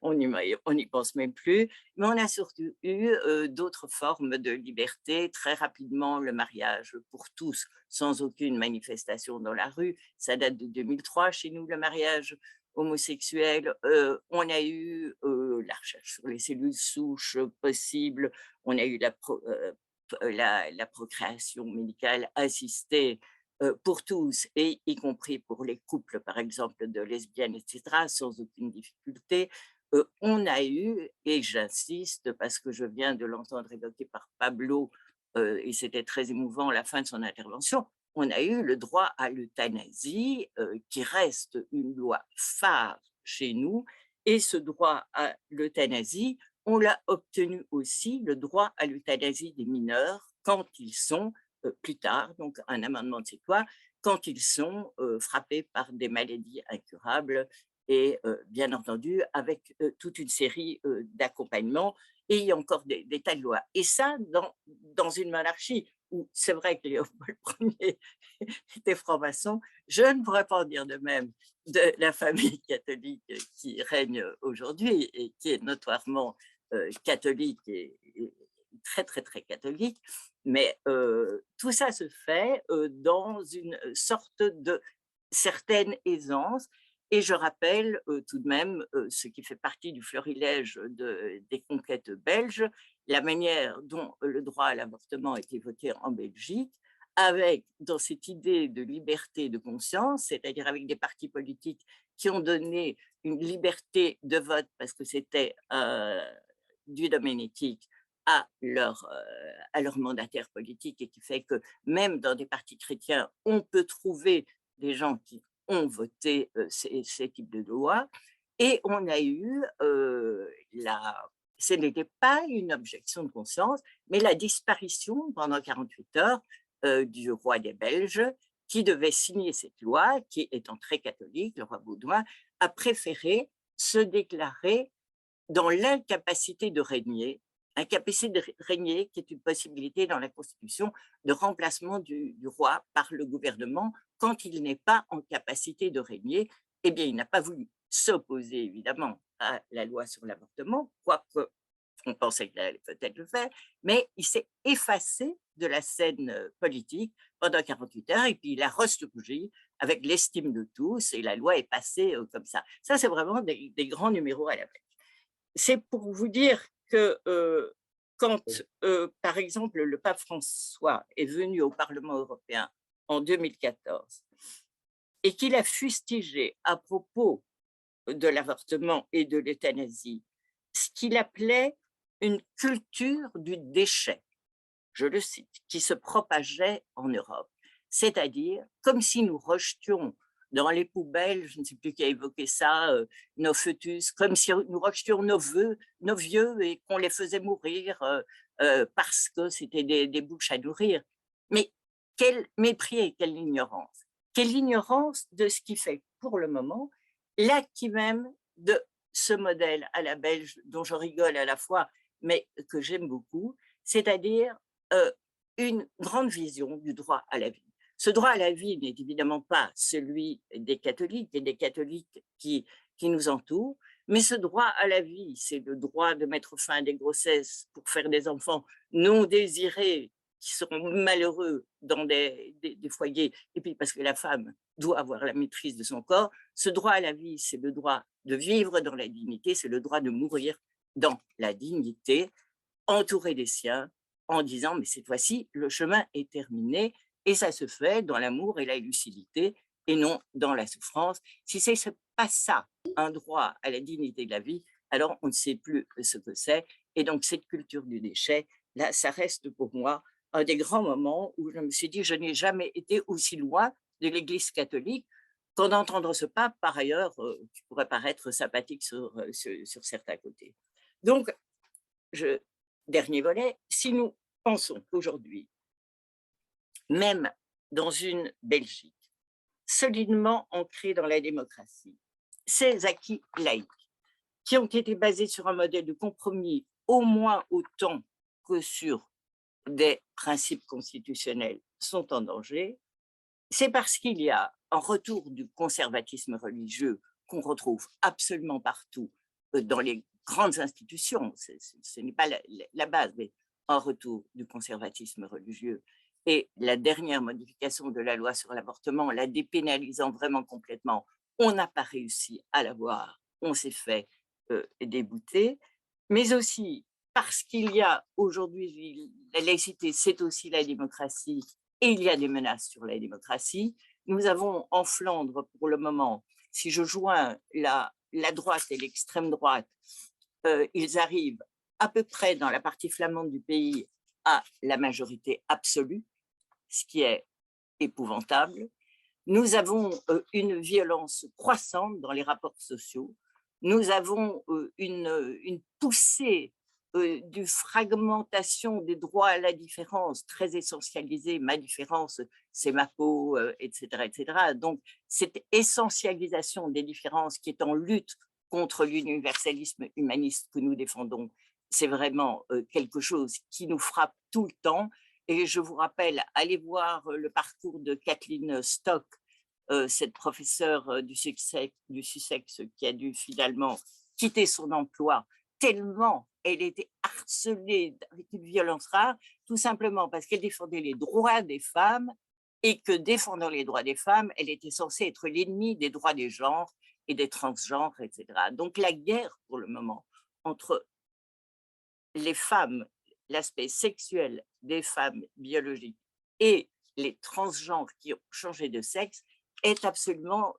on n'y pense même plus, mais on a surtout eu d'autres formes de liberté, très rapidement le mariage pour tous, sans aucune manifestation dans la rue, ça date de 2003 chez nous, le mariage homosexuel, on a eu la recherche sur les cellules souches possibles, on a eu la procréation médicale assistée pour tous, et y compris pour les couples, par exemple, de lesbiennes, etc., sans aucune difficulté. On a eu, et j'insiste parce que je viens de l'entendre évoqué par Pablo, et c'était très émouvant à la fin de son intervention, on a eu le droit à l'euthanasie, qui reste une loi phare chez nous, et ce droit à l'euthanasie, on l'a obtenu aussi, le droit à l'euthanasie des mineurs, quand ils sont, plus tard, donc un amendement de cette loi, quand ils sont frappés par des maladies incurables, et bien entendu, avec toute une série d'accompagnements, et il y a encore des tas de lois. Et ça, dans une monarchie où c'est vrai que Léopold Ier était franc-maçon, je ne pourrais pas en dire de même de la famille catholique qui règne aujourd'hui et qui est notoirement catholique et très, très, très catholique. Mais tout ça se fait dans une sorte de certaine aisance. Et je rappelle tout de même ce qui fait partie du florilège des conquêtes belges, la manière dont le droit à l'avortement a été voté en Belgique, avec, dans cette idée de liberté de conscience, c'est-à-dire avec des partis politiques qui ont donné une liberté de vote parce que c'était du domaine éthique à leur mandataire politique, et qui fait que même dans des partis chrétiens, on peut trouver des gens qui ont voté ces types de lois. Et on a eu, ce n'était pas une objection de conscience, mais la disparition pendant 48 heures du roi des Belges, qui devait signer cette loi, qui étant très catholique, le roi Baudouin, a préféré se déclarer dans l'incapacité de régner, incapacité de régner qui est une possibilité dans la Constitution de remplacement du roi par le gouvernement quand il n'est pas en capacité de régner. Eh bien, il n'a pas voulu s'opposer évidemment à la loi sur l'avortement, quoique on pensait qu'il allait peut-être le faire, mais il s'est effacé de la scène politique pendant 48 heures, et puis il a ressurgi avec l'estime de tous, et la loi est passée comme ça. Ça, c'est vraiment des grands numéros à la veille. C'est pour vous dire que quand, par exemple, le pape François est venu au Parlement européen en 2014 et qu'il a fustigé à propos de l'avortement et de l'euthanasie ce qu'il appelait une culture du déchet, je le cite, qui se propageait en Europe, c'est-à-dire comme si nous rejetions dans les poubelles, je ne sais plus qui a évoqué ça, nos fœtus, comme si nous rejetions nos vieux et qu'on les faisait mourir parce que c'était des bouches à nourrir. Mais quel mépris et quelle ignorance. Quelle ignorance de ce qui fait pour le moment l'acquis même de ce modèle à la belge dont je rigole à la fois, mais que j'aime beaucoup, c'est-à-dire une grande vision du droit à la vie. Ce droit à la vie n'est évidemment pas celui des catholiques et des catholiques qui nous entourent, mais ce droit à la vie, c'est le droit de mettre fin à des grossesses pour faire des enfants non désirés qui seront malheureux dans des foyers, et puis parce que la femme doit avoir la maîtrise de son corps. Ce droit à la vie, c'est le droit de vivre dans la dignité, c'est le droit de mourir dans la dignité, entouré des siens, en disant, mais cette fois-ci, le chemin est terminé, et ça se fait dans l'amour et la lucidité, et non dans la souffrance. Si ce n'est pas ça, un droit à la dignité de la vie, alors on ne sait plus ce que c'est. Et donc cette culture du déchet, là, ça reste pour moi un des grands moments où je me suis dit, je n'ai jamais été aussi loin de l'Église catholique qu'en entendre ce pape, par ailleurs, qui pourrait paraître sympathique sur certains côtés. Donc, dernier volet, si nous pensons qu'aujourd'hui, même dans une Belgique solidement ancrée dans la démocratie, ces acquis laïques qui ont été basés sur un modèle de compromis au moins autant que sur des principes constitutionnels sont en danger, c'est parce qu'il y a un retour du conservatisme religieux qu'on retrouve absolument partout dans les grandes institutions. Ce n'est pas la base, mais un retour du conservatisme religieux. Et la dernière modification de la loi sur l'avortement, la dépénalisant vraiment complètement, on n'a pas réussi à l'avoir, on s'est fait débouter, mais aussi parce qu'il y a aujourd'hui, la laïcité, c'est aussi la démocratie, et il y a des menaces sur la démocratie. Nous avons en Flandre, pour le moment, si je joins la droite et l'extrême droite, ils arrivent à peu près dans la partie flamande du pays à la majorité absolue, ce qui est épouvantable. Nous avons une violence croissante dans les rapports sociaux. Nous avons une poussée d'une fragmentation des droits à la différence très essentialisée. Ma différence, c'est ma peau, etc., etc. Donc, cette essentialisation des différences qui est en lutte contre l'universalisme humaniste que nous défendons, c'est vraiment quelque chose qui nous frappe tout le temps. Et je vous rappelle, allez voir le parcours de Kathleen Stock, cette professeure du Sussex qui a dû finalement quitter son emploi tellement elle était harcelée avec une violence rare, tout simplement parce qu'elle défendait les droits des femmes et que défendant les droits des femmes, elle était censée être l'ennemie des droits des genres et des transgenres, etc. Donc la guerre pour le moment entre les femmes, l'aspect sexuel des femmes biologiques et les transgenres qui ont changé de sexe est absolument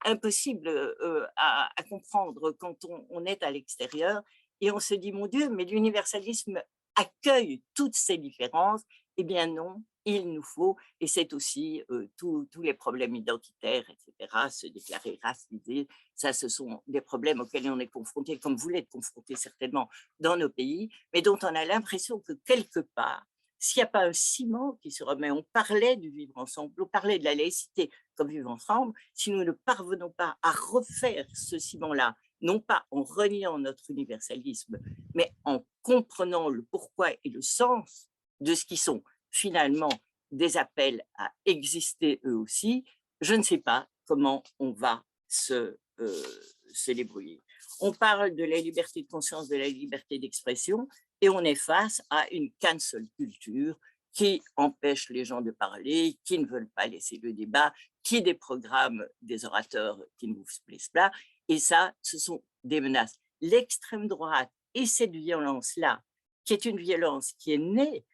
impossible à comprendre quand on est à l'extérieur. Et on se dit, mon Dieu, mais l'universalisme accueille toutes ces différences. Eh bien non, il nous faut, et c'est aussi tous les problèmes identitaires, etc., se déclarer racisé, ça ce sont des problèmes auxquels on est confronté, comme vous l'êtes confronté certainement dans nos pays, mais dont on a l'impression que quelque part, s'il n'y a pas un ciment qui se remet, on parlait du vivre ensemble, on parlait de la laïcité comme vivre ensemble, si nous ne parvenons pas à refaire ce ciment-là, non pas en reniant notre universalisme, mais en comprenant le pourquoi et le sens de ce qui sont finalement des appels à exister eux aussi, je ne sais pas comment on va se débrouiller. On parle de la liberté de conscience, de la liberté d'expression, et on est face à une cancel culture qui empêche les gens de parler, qui ne veulent pas laisser le débat, qui déprogramme des orateurs qui ne vous plaisent pas. Et ça, ce sont des menaces. L'extrême droite et cette violence-là, qui est une violence qui est née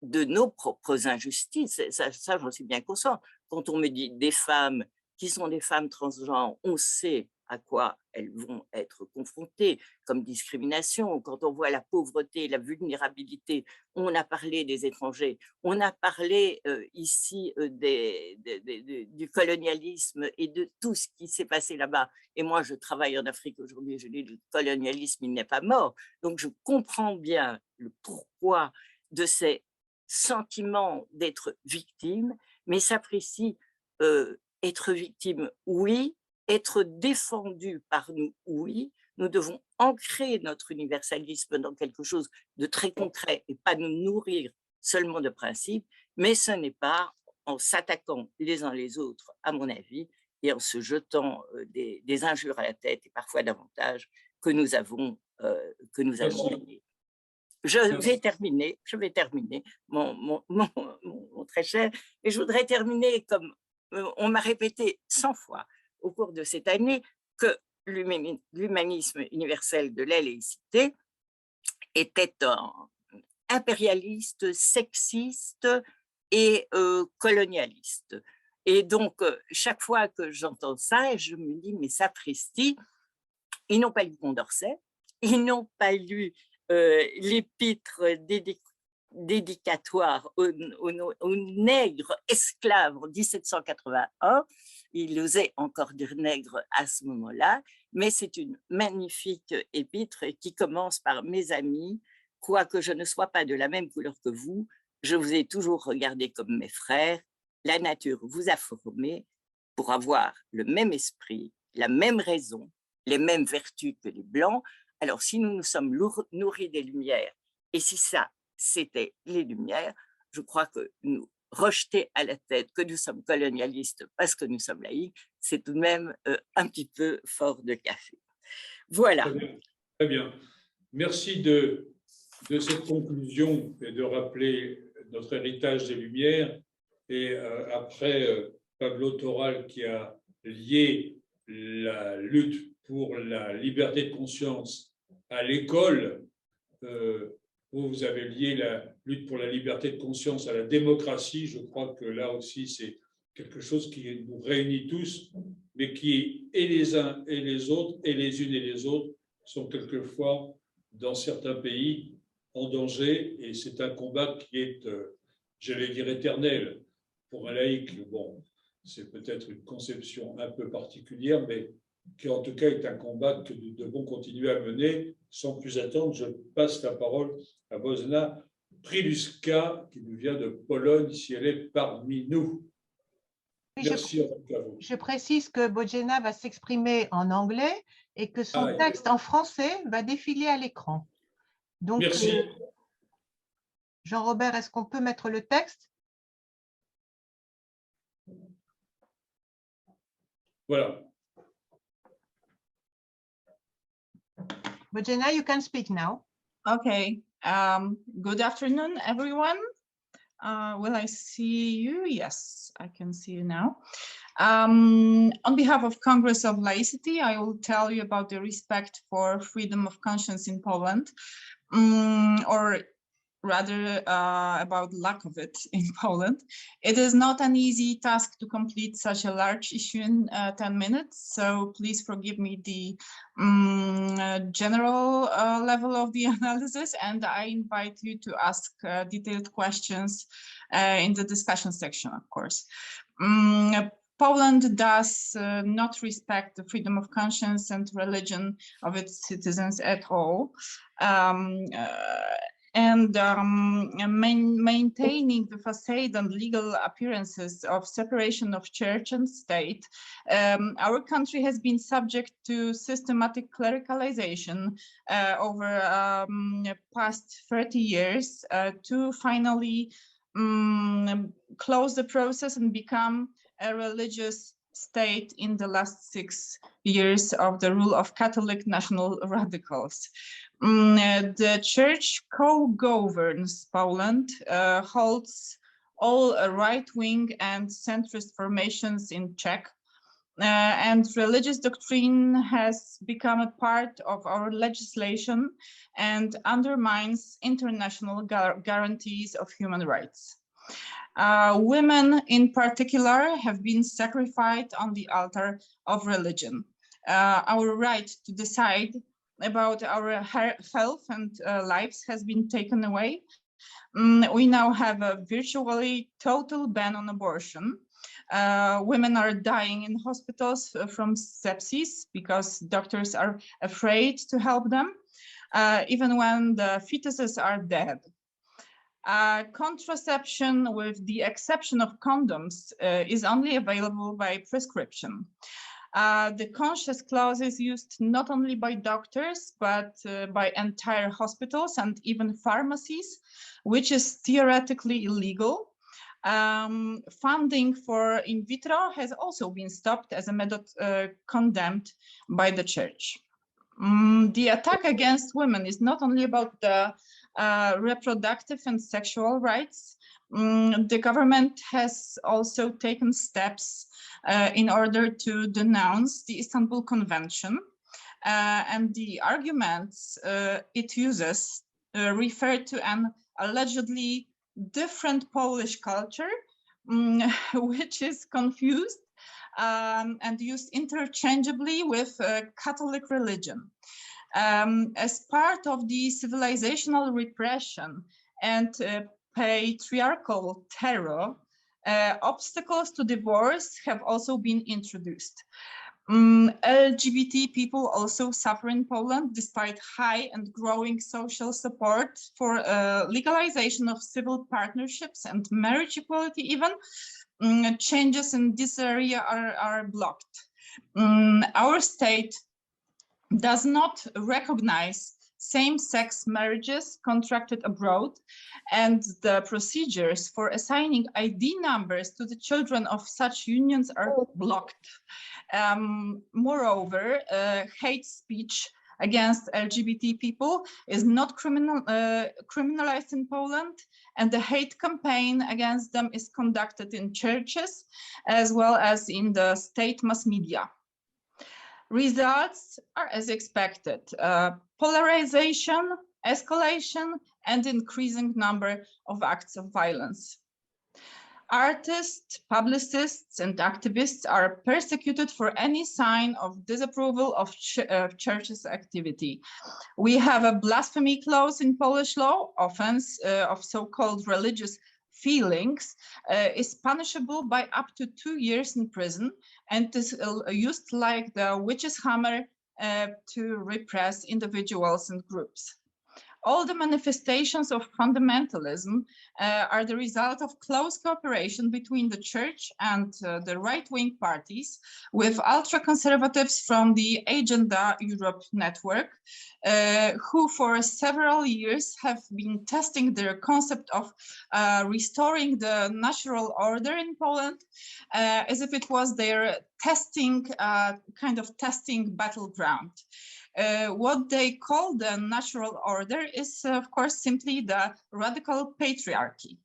de nos propres injustices, ça j'en suis bien conscient. Quand on me dit des femmes qui sont des femmes transgenres, on sait à quoi elles vont être confrontées comme discrimination. Quand on voit la pauvreté, la vulnérabilité, on a parlé des étrangers, on a parlé ici du colonialisme et de tout ce qui s'est passé là-bas. Et moi, je travaille en Afrique aujourd'hui, je dis le colonialisme, il n'est pas mort. Donc, je comprends bien le pourquoi de ces sentiment d'être victime, mais sapristi, être victime, oui, être défendu par nous, oui. Nous devons ancrer notre universalisme dans quelque chose de très concret et pas nous nourrir seulement de principes, mais ce n'est pas en s'attaquant les uns les autres, à mon avis, et en se jetant des injures à la tête et parfois davantage que nous avons gagné. Je vais terminer, mon très cher, et je voudrais terminer comme on m'a répété 100 fois au cours de cette année que l'humanisme universel de la laïcité était impérialiste, sexiste et colonialiste. Et donc, chaque fois que j'entends ça, je me dis, mais sapristi, ils n'ont pas lu Condorcet, ils n'ont pas lu l'épître dédicatoire aux nègres esclaves en 1781. Il osait encore dire nègre à ce moment-là, mais c'est une magnifique épître qui commence par « Mes amis, quoique je ne sois pas de la même couleur que vous, je vous ai toujours regardé comme mes frères. La nature vous a formé pour avoir le même esprit, la même raison, les mêmes vertus que les Blancs. Alors, si nous nous sommes nourris des Lumières, et si ça, c'était les Lumières, je crois que nous rejeter à la tête que nous sommes colonialistes parce que nous sommes laïcs, c'est tout de même un petit peu fort de café. Voilà. Très bien. Très bien. Merci de cette conclusion et de rappeler notre héritage des Lumières. Et après Pablo Toral qui a lié la lutte pour la liberté de conscience à l'école, vous avez lié la lutte pour la liberté de conscience à la démocratie. Je crois que là aussi, c'est quelque chose qui nous réunit tous, mais qui, et les uns et les autres, et les unes et les autres, sont quelquefois, dans certains pays, en danger. Et c'est un combat qui est, j'allais dire, éternel. Pour un laïc, bon, c'est peut-être une conception un peu particulière, mais qui en tout cas est un combat que nous devons continuer à mener. Sans plus attendre, je passe la parole à Bożena Priluska, qui nous vient de Pologne, si elle est parmi nous. Merci à vous. Je précise que Bożena va s'exprimer en anglais et que son texte en français va défiler à l'écran. Donc, merci. Jean-Robert, est-ce qu'on peut mettre le texte? Voilà. Bożena, you can speak now. Okay. Good afternoon, everyone. Will I see you? Yes, I can see you now. On behalf of Congress of Laicity, I will tell you about the respect for freedom of conscience in Poland, or rather about lack of it in Poland. It is not an easy task to complete such a large issue in 10 minutes, so please forgive me the general level of the analysis, and I invite you to ask detailed questions in the discussion section, of course. Poland does not respect the freedom of conscience and religion of its citizens at all. Maintaining the facade and legal appearances of separation of church and state, our country has been subject to systematic clericalization over past 30 years to finally close the process and become a religious state in the last 6 years of the rule of Catholic national radicals. The church co-governs Poland, holds all right-wing and centrist formations in check, and religious doctrine has become a part of our legislation and undermines international guarantees of human rights. Women in particular have been sacrificed on the altar of religion. Our right to decide about our health and lives has been taken away. We now have a virtually total ban on abortion. Women are dying in hospitals from sepsis because doctors are afraid to help them, even when the fetuses are dead. Contraception, with the exception of condoms, is only available by prescription. The conscious clause is used not only by doctors, but by entire hospitals and even pharmacies, which is theoretically illegal. Funding for in vitro has also been stopped as a method condemned by the church. The attack against women is not only about the reproductive and sexual rights. The government has also taken steps in order to denounce the Istanbul Convention, and the arguments it uses refer to an allegedly different Polish culture, which is confused and used interchangeably with Catholic religion. As part of the civilizational repression and patriarchal terror, obstacles to divorce have also been introduced. LGBT people also suffer in Poland despite high and growing social support for legalization of civil partnerships and marriage equality even. Changes in this area are blocked. Our state does not recognize same-sex marriages contracted abroad, and the procedures for assigning ID numbers to the children of such unions are blocked. Moreover, hate speech against LGBT people is not criminalized in Poland, and the hate campaign against them is conducted in churches as well as in the state mass media. Results are as expected: polarization, escalation, and increasing number of acts of violence. Artists, publicists, and activists are persecuted for any sign of disapproval of church's activity. We have a blasphemy clause in Polish law. Offense of so-called religious feelings is punishable by up to 2 years in prison, and is used like the witch's hammer to repress individuals and groups. All the manifestations of fundamentalism are the result of close cooperation between the church and the right-wing parties, with ultra-conservatives from the Agenda Europe network, who for several years have been testing their concept of restoring the natural order in Poland, as if it was their testing, kind of testing battleground. What they call the natural order is, of course, simply the radical patriarchy.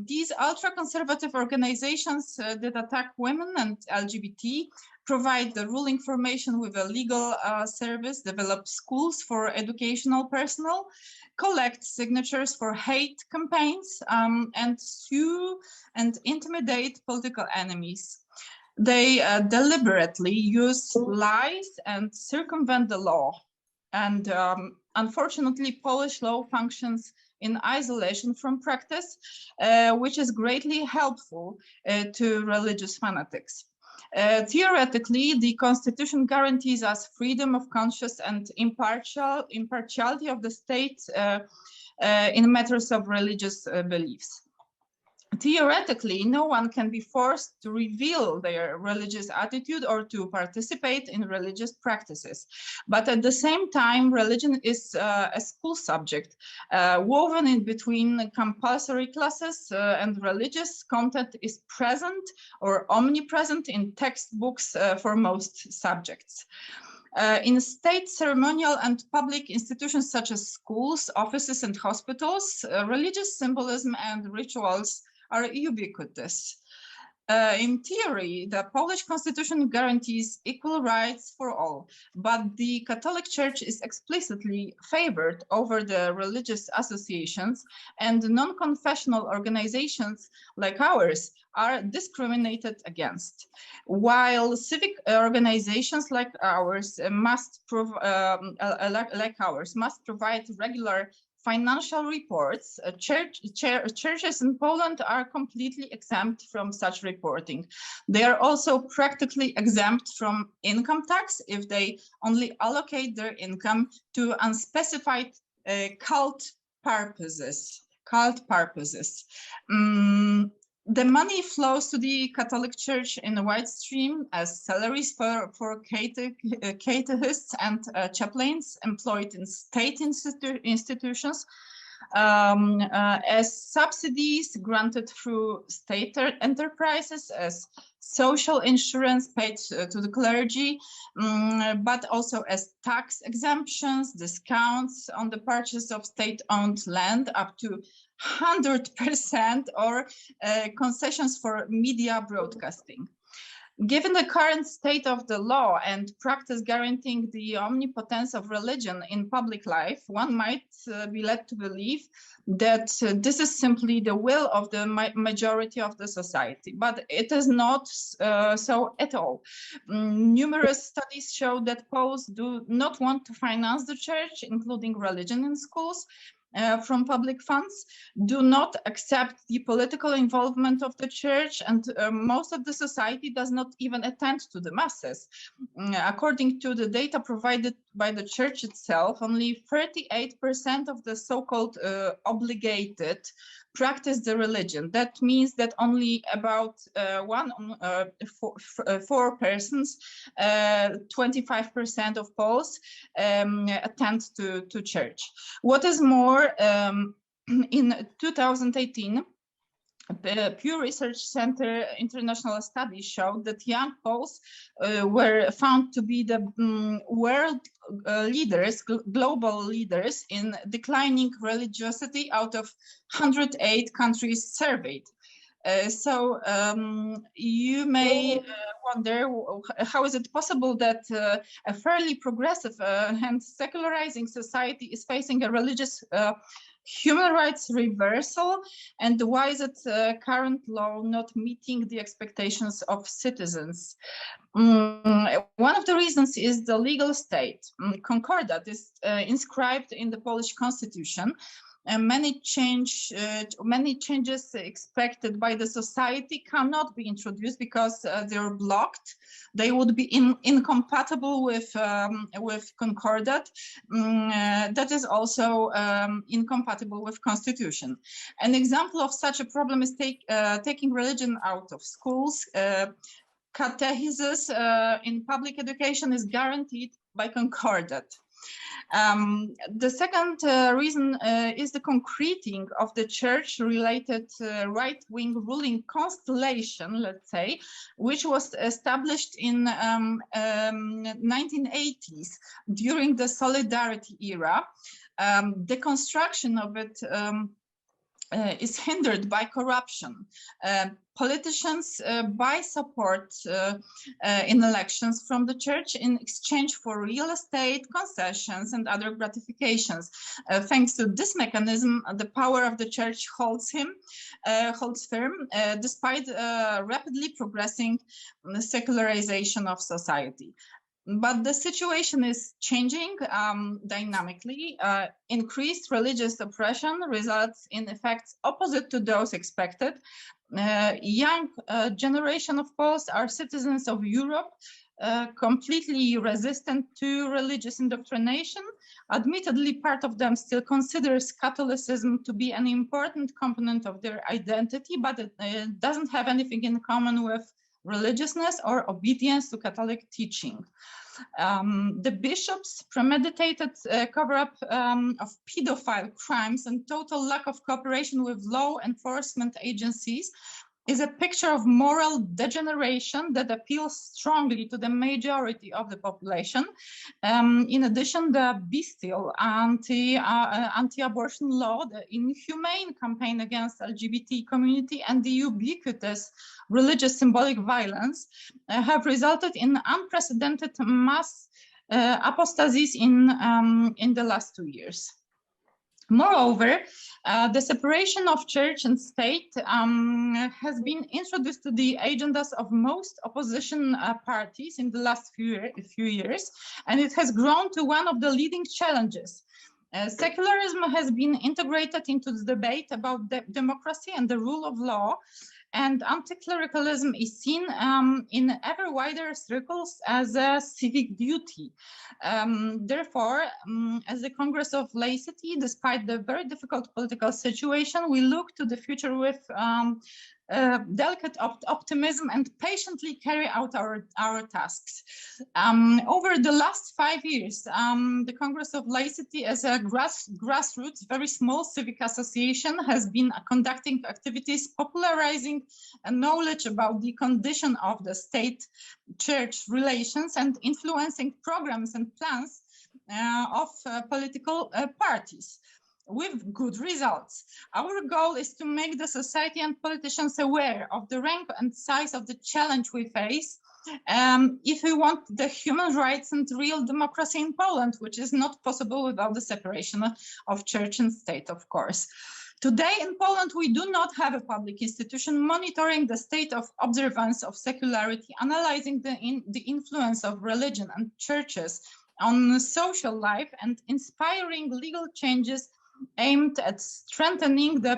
These ultra-conservative organizations that attack women and LGBT provide the rule information with a legal service, develop schools for educational personnel, collect signatures for hate campaigns, and sue and intimidate political enemies. They deliberately use lies and circumvent the law. And unfortunately, Polish law functions in isolation from practice, which is greatly helpful to religious fanatics. Theoretically, the Constitution guarantees us freedom of conscience and impartiality of the state in matters of religious beliefs. Theoretically, no one can be forced to reveal their religious attitude or to participate in religious practices. But at the same time, religion is a school subject, woven in between compulsory classes, and religious content is present or omnipresent in textbooks for most subjects. In state ceremonial and public institutions such as schools, offices, and hospitals, religious symbolism and rituals are ubiquitous. In theory, the Polish constitution guarantees equal rights for all, but the Catholic Church is explicitly favored over the religious associations, and non-confessional organizations like ours are discriminated against. While civic organizations like ours must provide regular financial reports, churches in Poland are completely exempt from such reporting. They are also practically exempt from income tax if they only allocate their income to unspecified cult purposes. cult purposes. The money flows to the Catholic Church in a wide stream as salaries for catechists and chaplains employed in state institutions, as subsidies granted through state enterprises, as social insurance paid to the clergy, but also as tax exemptions, discounts on the purchase of state-owned land up to 100%, or concessions for media broadcasting. Given the current state of the law and practice guaranteeing the omnipotence of religion in public life, one might be led to believe that this is simply the will of the majority of the society, but it is not so at all. Numerous studies show that Poles do not want to finance the church, including religion in schools, from public funds, do not accept the political involvement of the church, and most of the society does not even attend to the masses. According to the data provided by the church itself, only 38% of the so-called obligated practice the religion. That means that only about four persons, 25% of Poles, attend to church. What is more, in 2018, the Pew Research Center international study showed that young Poles were found to be the world leaders, global leaders in declining religiosity out of 108 countries surveyed. So you may wonder, how is it possible that a fairly progressive and secularizing society is facing a religious human rights reversal, and why is it current law not meeting the expectations of citizens? One of the reasons is the legal state. Concordat is inscribed in the Polish constitution, and many changes expected by the society cannot be introduced because they're blocked. They would be incompatible with Concordat. That is also incompatible with Constitution. An example of such a problem is taking religion out of schools. Catechesis in public education is guaranteed by Concordat. The second reason is the concreting of the church-related right-wing ruling constellation, let's say, which was established in 1980s during the Solidarity era. The construction of it is hindered by corruption. Politicians buy support in elections from the church in exchange for real estate, concessions, and other gratifications. Thanks to this mechanism, the power of the church holds firm, despite rapidly progressing secularization of society. But the situation is changing dynamically. Increased religious oppression results in effects opposite to those expected. Young generation of Poles are citizens of Europe, completely resistant to religious indoctrination. Admittedly, part of them still considers Catholicism to be an important component of their identity, but it doesn't have anything in common with religiousness or obedience to Catholic teaching. The bishops' premeditated cover-up of pedophile crimes and total lack of cooperation with law enforcement agencies is a picture of moral degeneration that appeals strongly to the majority of the population. In addition, the bestial anti-abortion law, the inhumane campaign against LGBT community, and the ubiquitous religious symbolic violence have resulted in unprecedented mass apostasies in the last 2 years. Moreover, the separation of church and state has been introduced to the agendas of most opposition parties in the last few years, and it has grown to one of the leading challenges. Secularism has been integrated into the debate about democracy and the rule of law, and anti-clericalism is seen in ever wider circles as a civic duty. Therefore, as the Congress of Laicity, despite the very difficult political situation, we look to the future with delicate optimism and patiently carry out our tasks. Over the last 5 years, the Congress of Laicity, as a grassroots, very small civic association, has been conducting activities popularizing knowledge about the condition of the state-church relations and influencing programs and plans of political parties, with good results. Our goal is to make the society and politicians aware of the rank and size of the challenge we face if we want the human rights and real democracy in Poland, which is not possible without the separation of church and state, of course. Today in Poland, we do not have a public institution monitoring the state of observance of secularity, analyzing the influence of religion and churches on social life, and inspiring legal changes aimed at strengthening the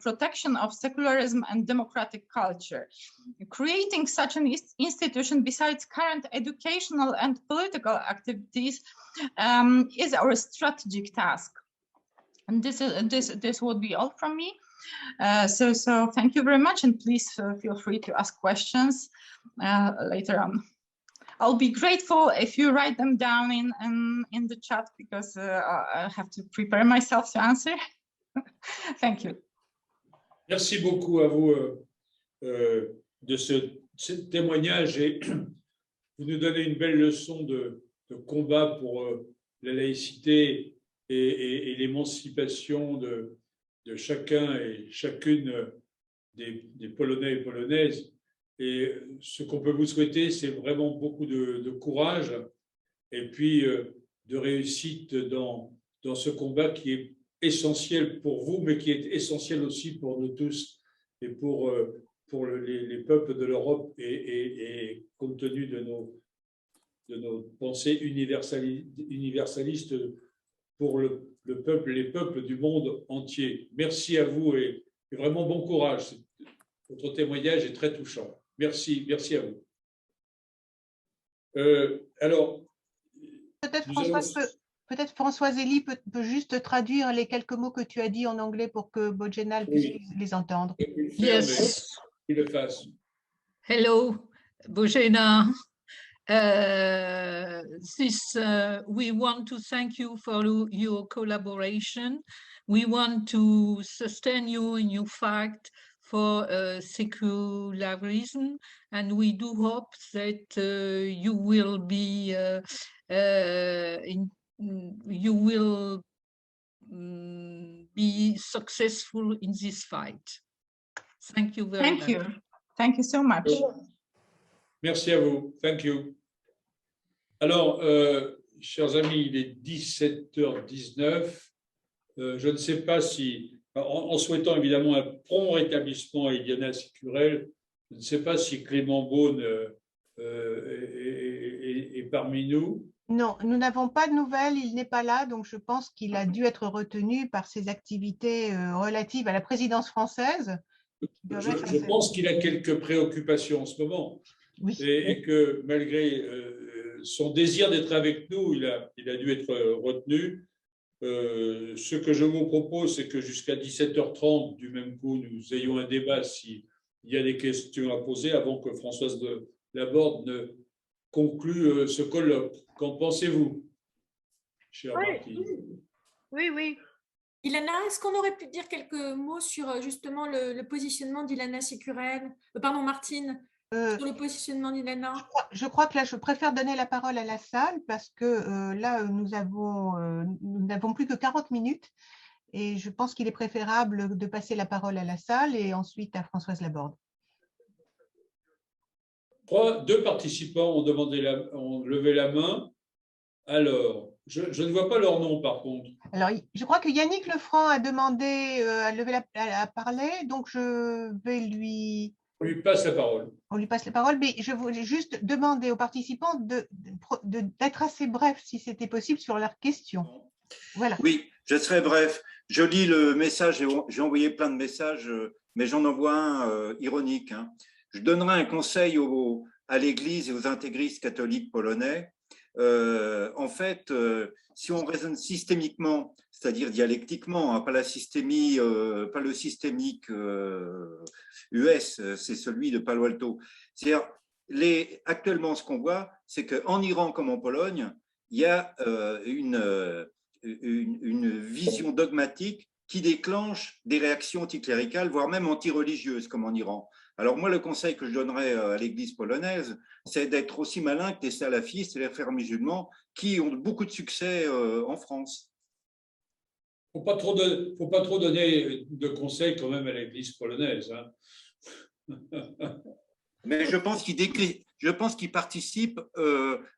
protection of secularism and democratic culture. Creating such an institution, besides current educational and political activities, is our strategic task. And this would be all from me. So thank you very much, and please feel free to ask questions later on. I'll be grateful if you write them down in the chat, because I have to prepare myself to answer. Thank you. Merci beaucoup à vous de ce témoignage, et vous nous donnez une belle leçon de combat pour la laïcité et l'émancipation de chacun et chacune des Polonais et Polonaises. Et ce qu'on peut vous souhaiter, c'est vraiment beaucoup de courage et puis de réussite dans ce combat qui est essentiel pour vous, mais qui est essentiel aussi pour nous tous et pour les peuples de l'Europe, et compte tenu de nos pensées universalistes pour le peuple, les peuples du monde entier. Merci à vous et vraiment bon courage. Votre témoignage est très touchant. Merci, merci à vous. Alors, peut-être Françoise Elie peut juste traduire les quelques mots que tu as dit en anglais pour que Božena puisse les entendre. Yes. Il le fasse. Hello, Božena. We want to thank you for your collaboration. We want to sustain you in your fight for secularism, and we do hope that you will be successful in this fight. Thank you very much. Thank you so much. Merci à vous. Thank you. Alors, chers amis, il est 17h19. Je ne sais pas si, en souhaitant évidemment un prompt rétablissement à Iliana Sicurel, je ne sais pas si Clément Beaune est parmi nous. Non, nous n'avons pas de nouvelles, il n'est pas là, donc je pense qu'il a dû être retenu par ses activités relatives à la présidence française. Je pense qu'il a quelques préoccupations en ce moment, oui. Et que malgré son désir d'être avec nous, il a dû être retenu. Ce que je vous propose, c'est que jusqu'à 17h30, du même coup, nous ayons un débat s'il y a des questions à poser avant que Françoise Laborde ne conclue ce colloque. Qu'en pensez-vous, chère Martine? Oui. Ilana, est-ce qu'on aurait pu dire quelques mots sur justement le positionnement d'Ilana Sicurel, pardon, Martine, sur le positionnement d'Ilana? Je crois que là, je préfère donner la parole à la salle parce que là, nous n'avons plus que 40 minutes et je pense qu'il est préférable de passer la parole à la salle et ensuite à Françoise Laborde. Deux participants ont levé la main. Alors, je ne vois pas leur nom par contre. Alors, je crois que Yannick Lefranc a demandé à parler, donc je vais lui... On lui passe la parole. On lui passe la parole, mais je voulais juste demander aux participants d'être assez brefs, si c'était possible, sur leurs questions. Voilà. Oui, je serai bref. Je lis le message, j'ai envoyé plein de messages mais j'en envoie un ironique. Hein. Je donnerai un conseil à l'Église et aux intégristes catholiques polonais. En fait, si on raisonne systémiquement, c'est-à-dire dialectiquement, hein, pas la systémie, pas le systémique US, c'est celui de Palo Alto. C'est-à-dire, actuellement, ce qu'on voit, c'est qu'en Iran comme en Pologne, il y a une vision dogmatique qui déclenche des réactions anticléricales, voire même antireligieuses, comme en Iran. Alors moi, le conseil que je donnerais à l'Église polonaise, c'est d'être aussi malin que les salafistes et les frères musulmans qui ont beaucoup de succès en France. Il ne faut pas trop donner de conseils quand même à l'Église polonaise. Hein. Mais je pense qu'il participe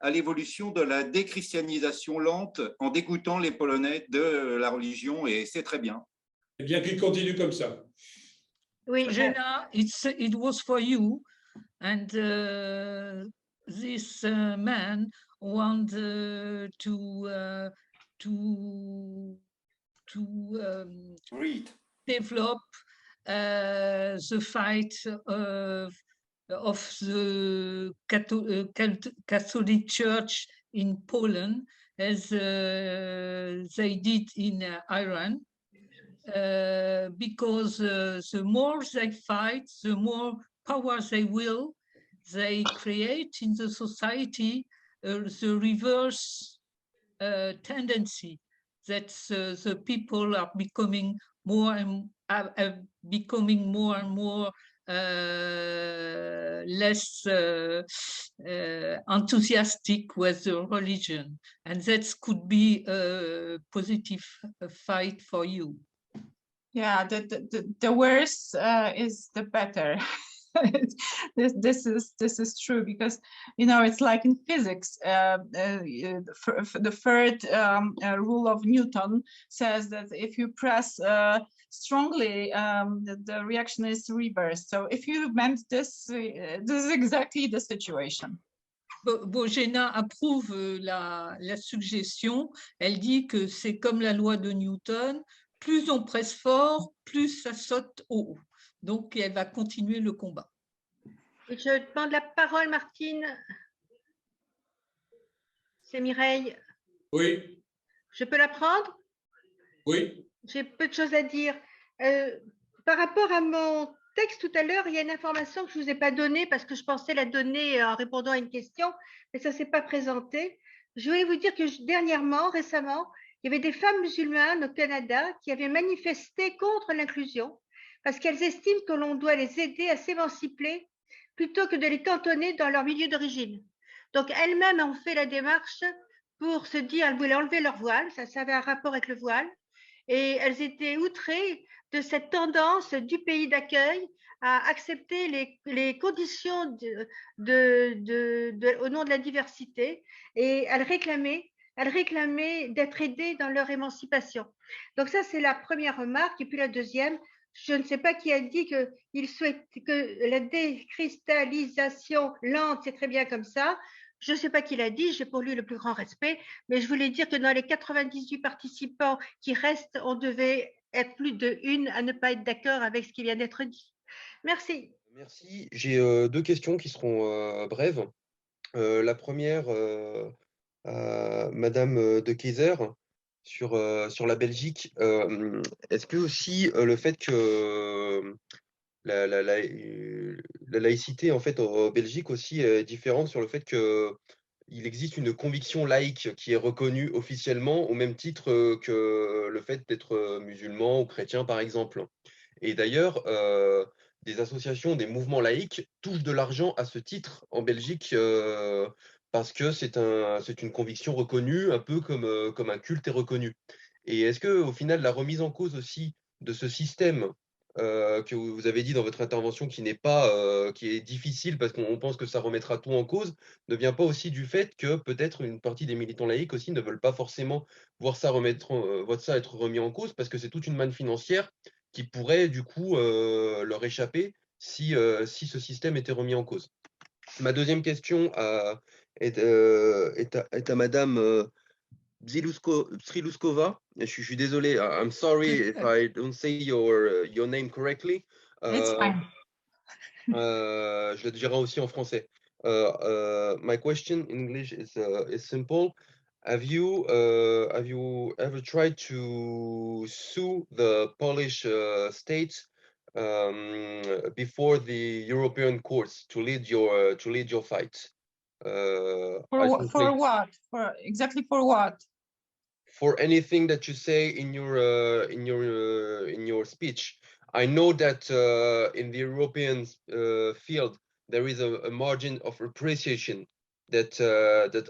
à l'évolution de la déchristianisation lente en dégoûtant les Polonais de la religion, et c'est très bien. Et bien qu'il continue comme ça. Oui, Jenna, it was for you, and this man want to develop the fight of the Catholic Church in Poland, as they did in Iran. Because the more they fight, the more power they create in the society, the reverse tendency that the people are becoming more and more less enthusiastic with the religion, and that could be a positive fight for you. Yeah, the worse is the better. This is true, because it's like in physics. The third rule of Newton says that if you press strongly, the reaction is reversed. So if you meant this, this is exactly the situation. Jenna approuve la suggestion. Elle dit que c'est comme la loi de Newton. Plus on presse fort, plus ça saute haut. Donc, elle va continuer le combat. Je demande la parole, Martine. C'est Mireille. Oui. Je peux la prendre? Oui. J'ai peu de choses à dire. Par rapport à mon texte tout à l'heure, il y a une information que je ne vous ai pas donnée parce que je pensais la donner en répondant à une question, mais ça ne s'est pas présenté. Je voulais vous dire que récemment, il y avait des femmes musulmanes au Canada qui avaient manifesté contre l'inclusion parce qu'elles estiment que l'on doit les aider à s'émanciper plutôt que de les cantonner dans leur milieu d'origine. Donc, elles-mêmes ont fait la démarche pour se dire, elles voulaient enlever leur voile, ça avait un rapport avec le voile, et elles étaient outrées de cette tendance du pays d'accueil à accepter les conditions au nom de la diversité, et elles réclamaient d'être aidées dans leur émancipation. Donc ça, c'est la première remarque. Et puis la deuxième, je ne sais pas qui a dit qu'il souhaite que la décristallisation lente, c'est très bien comme ça. Je ne sais pas qui l'a dit, j'ai pour lui le plus grand respect, mais je voulais dire que dans les 98 participants qui restent, on devait être plus d'une à ne pas être d'accord avec ce qui vient d'être dit. Merci. Merci. J'ai deux questions qui seront brèves. La première, Madame de Keyser, sur la Belgique. Est-ce que aussi le fait que la laïcité en fait en Belgique aussi est différente sur le fait qu'il existe une conviction laïque qui est reconnue officiellement au même titre que le fait d'être musulman ou chrétien par exemple. Et d'ailleurs, des associations, des mouvements laïques touchent de l'argent à ce titre en Belgique parce que c'est une conviction reconnue, un peu comme un culte est reconnu. Et est-ce qu'au final, la remise en cause aussi de ce système que vous avez dit dans votre intervention qui est difficile parce qu'on pense que ça remettra tout en cause, ne vient pas aussi du fait que peut-être une partie des militants laïcs aussi ne veulent pas forcément voir ça être remis en cause parce que c'est toute une manne financière qui pourrait du coup leur échapper si ce système était remis en cause. Ma deuxième question est à Madame Sriluskova. Je suis désolé, I'm sorry if I don't say your name correctly. It's fine. Je le dirai aussi en français. My question in English is simple. Have you ever tried to sue the Polish state before the European courts to lead your fight? For what? Exactly for what? For anything that you say in your speech. I know that in the European field there is a margin of appreciation that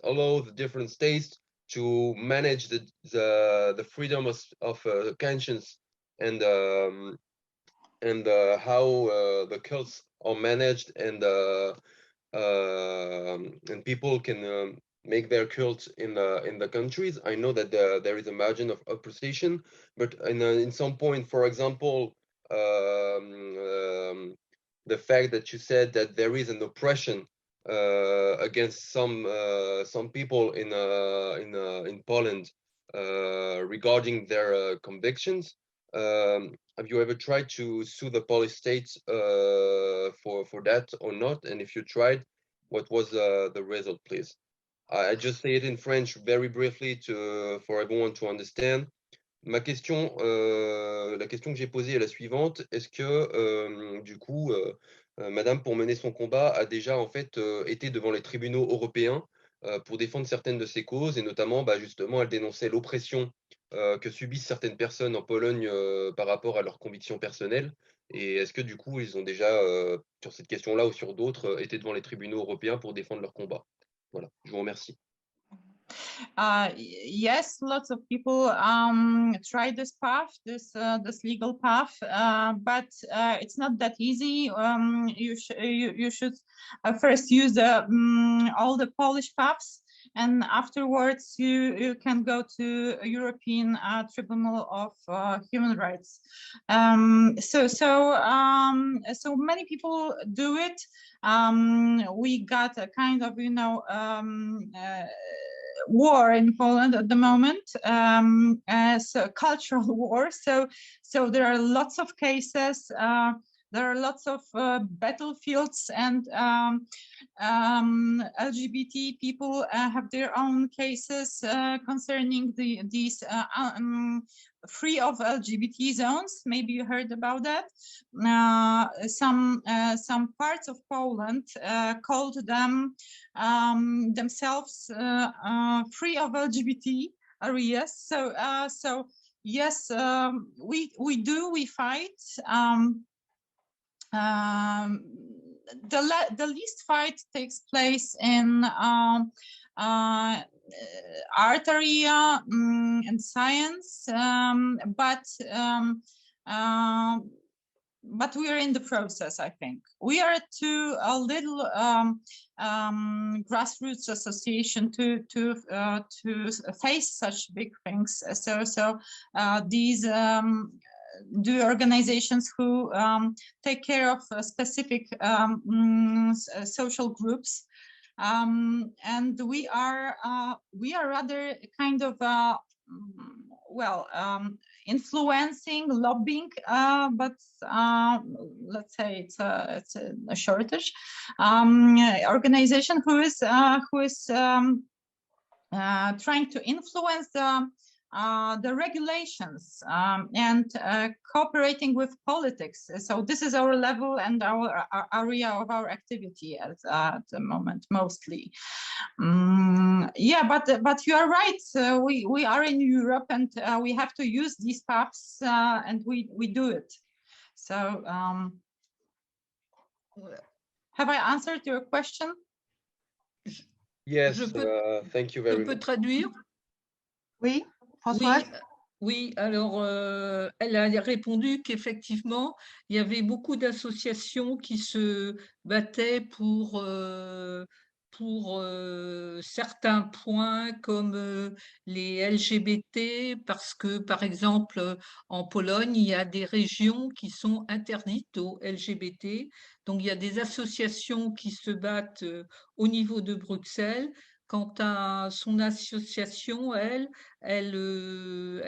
allows the different states to manage the freedom of conscience and how the cults are managed and people can make their cult in the countries. I know that there is a margin of appreciation, but in some point, for example, the fact that you said that there is an oppression against some people in Poland regarding their convictions. Have you ever tried to sue the Polish state for that or not? And if you tried, what was the result, please? I just say it in French very briefly for everyone to understand. La question que j'ai posée est la suivante. Est-ce que, du coup, Madame, pour mener son combat, a déjà en fait été devant les tribunaux européens pour défendre certaines de ses causes, et notamment, justement, elle dénonçait l'oppression que subissent certaines personnes en Pologne par rapport à leurs convictions personnelles. Et est-ce que, du coup, ils ont déjà, sur cette question-là ou sur d'autres, été devant les tribunaux européens pour défendre leur combat? Voilà, je vous remercie. Yes, lots of people try this path, this legal path, but it's not that easy. You should first use all the Polish paths, and afterwards you can go to a European Tribunal of Human Rights. So many people do it. We got a kind of, war in Poland at the moment, so cultural war. So there are lots of cases. There are lots of battlefields, and LGBT people have their own cases concerning these free of LGBT zones. Maybe you heard about that. Some parts of Poland called themselves free of LGBT areas. So yes, we fight. The least fight takes place in art area and science, but we are in the process. I think we are a little grassroots association to face such big things. So these do organizations who take care of specific social groups, and we are rather kind of influencing, lobbying, but let's say it's a shortage organization who is trying to influence the regulations and cooperating with politics. So this is our level and our area of our activity at the moment, mostly. Yeah, but you are right. We are in Europe, and we have to use these paths, and we do it. So have I answered your question? Yes, thank you very much. Je peux traduire? Oui. Françoise? Oui, alors elle a répondu qu'effectivement, il y avait beaucoup d'associations qui se battaient pour certains points comme les LGBT, parce que, par exemple, en Pologne, il y a des régions qui sont interdites aux LGBT. Donc, il y a des associations qui se battent au niveau de Bruxelles Quant à son association, elle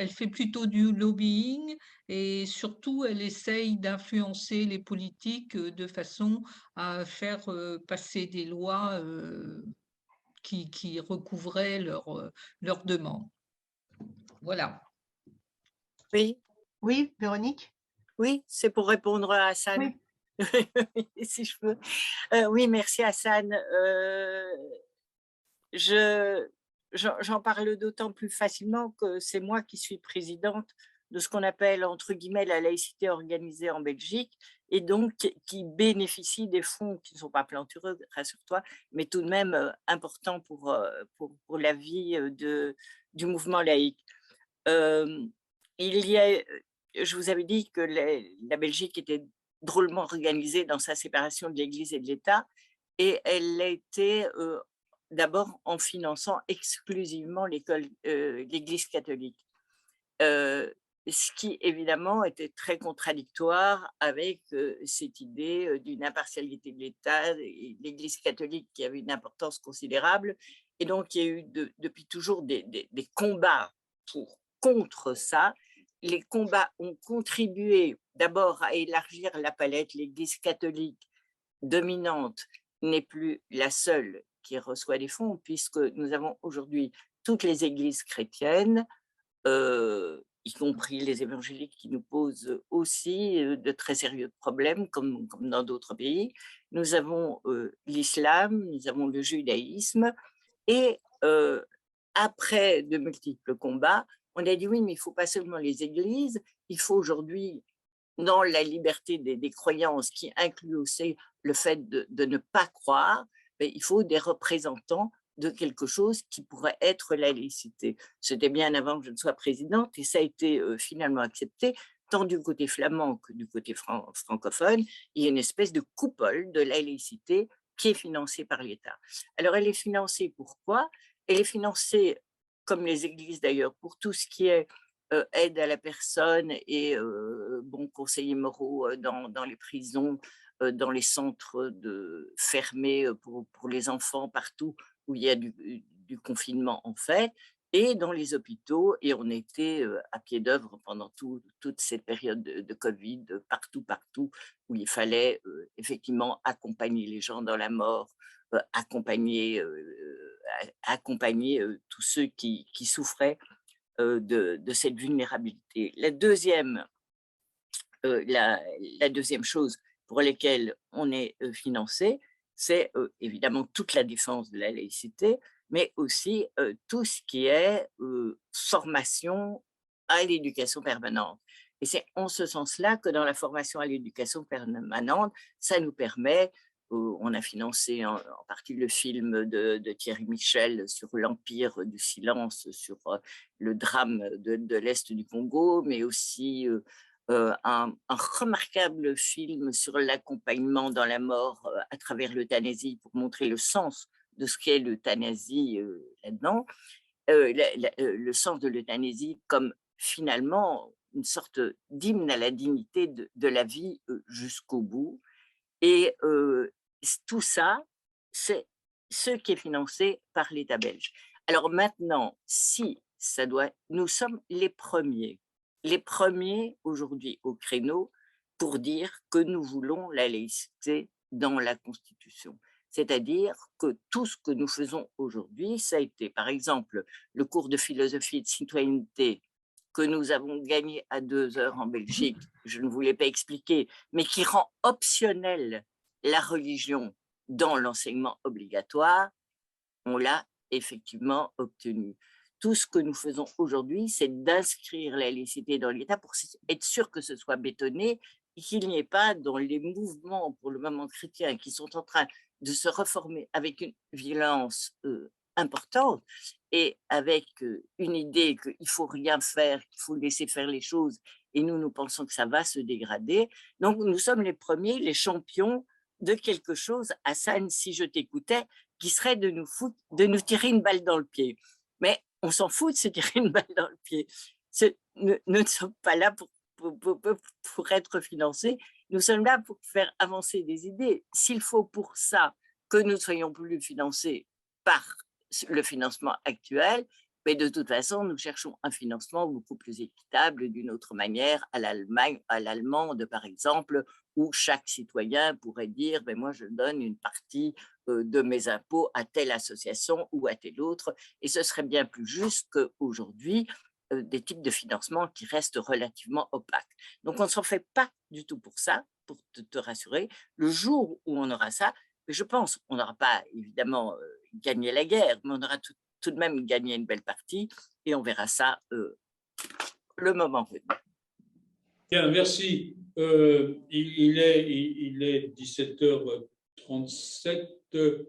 fait plutôt du lobbying et surtout, elle essaye d'influencer les politiques de façon à faire passer des lois qui recouvraient leurs demandes. Voilà. Oui, Oui, Véronique? oui, c'est pour répondre à Hassan. Oui. Si je peux. Oui, merci Hassan. J'en parle d'autant plus facilement que c'est moi qui suis présidente de ce qu'on appelle, entre guillemets, la laïcité organisée en Belgique, et donc qui bénéficie des fonds qui ne sont pas plantureux, rassure-toi, mais tout de même importants pour la vie du mouvement laïque. Je vous avais dit que la Belgique était drôlement organisée dans sa séparation de l'Église et de l'État, et elle l'a été d'abord en finançant exclusivement l'Église catholique. Ce qui évidemment était très contradictoire avec cette idée d'une impartialité de l'État et de l'Église catholique qui avait une importance considérable. Et donc, il y a eu depuis toujours des combats contre ça. Les combats ont contribué d'abord à élargir la palette. L'Église catholique dominante n'est plus la seule qui reçoit des fonds, puisque nous avons aujourd'hui toutes les églises chrétiennes, y compris les évangéliques, qui nous posent aussi de très sérieux problèmes, comme dans d'autres pays. Nous avons l'islam, nous avons le judaïsme, et après de multiples combats, on a dit oui, mais il ne faut pas seulement les églises, il faut aujourd'hui, dans la liberté des croyances, qui inclut aussi le fait de ne pas croire, mais il faut des représentants de quelque chose qui pourrait être la laïcité. C'était bien avant que je ne sois présidente, et ça a été finalement accepté, tant du côté flamand que du côté francophone. Il y a une espèce de coupole de la laïcité qui est financée par l'État. Alors, elle est financée pourquoi? Elle est financée, comme les églises d'ailleurs, pour tout ce qui est aide à la personne et conseillers moraux dans les prisons, dans les centres fermés pour les enfants, partout où il y a du confinement en fait, et dans les hôpitaux. Et on était à pied d'œuvre pendant toute cette période de Covid, partout où il fallait effectivement accompagner les gens dans la mort, accompagner tous ceux qui souffraient de cette vulnérabilité. La deuxième chose pour laquelle on est financé, c'est évidemment toute la défense de la laïcité, mais aussi tout ce qui est formation à l'éducation permanente. Et c'est en ce sens-là que dans la formation à l'éducation permanente, ça nous permet, on a financé en partie le film de Thierry Michel sur l'Empire du silence, sur le drame de l'Est du Congo, mais aussi un remarquable film sur l'accompagnement dans la mort à travers l'euthanasie, pour montrer le sens de ce qu'est l'euthanasie là-dedans. Le sens de l'euthanasie comme finalement une sorte d'hymne à la dignité de la vie jusqu'au bout. Et tout ça, c'est ce qui est financé par l'État belge. Alors maintenant, nous sommes les premiers aujourd'hui au créneau pour dire que nous voulons la laïcité dans la Constitution. C'est-à-dire que tout ce que nous faisons aujourd'hui, ça a été par exemple le cours de philosophie et de citoyenneté que nous avons gagné à 2 heures en Belgique, je ne vous l'ai pas expliqué, mais qui rend optionnelle la religion dans l'enseignement obligatoire, on l'a effectivement obtenu. Tout ce que nous faisons aujourd'hui, c'est d'inscrire la laïcité dans l'État pour être sûr que ce soit bétonné et qu'il n'y ait pas dans les mouvements, pour le moment chrétiens, qui sont en train de se reformer avec une violence importante et avec une idée qu'il ne faut rien faire, qu'il faut laisser faire les choses, et nous pensons que ça va se dégrader. Donc, nous sommes les premiers, les champions de quelque chose, Hassan, si je t'écoutais, qui serait de nous tirer une balle dans le pied. Mais on s'en fout de se tirer une balle dans le pied. Nous ne sommes pas là pour être financés, nous sommes là pour faire avancer des idées. S'il faut pour ça que nous ne soyons plus financés par le financement actuel, mais de toute façon, nous cherchons un financement beaucoup plus équitable d'une autre manière à l'allemande, par exemple, où chaque citoyen pourrait dire ben moi, je donne une partie de mes impôts à telle association ou à telle autre, et ce serait bien plus juste qu'aujourd'hui, des types de financement qui restent relativement opaques. Donc, on ne s'en fait pas du tout pour ça, pour te rassurer. Le jour où on aura ça, je pense, on n'aura pas évidemment gagné la guerre, mais on aura tout de même gagné une belle partie et on verra ça le moment venu. Bien, merci. Il est 17h37. Je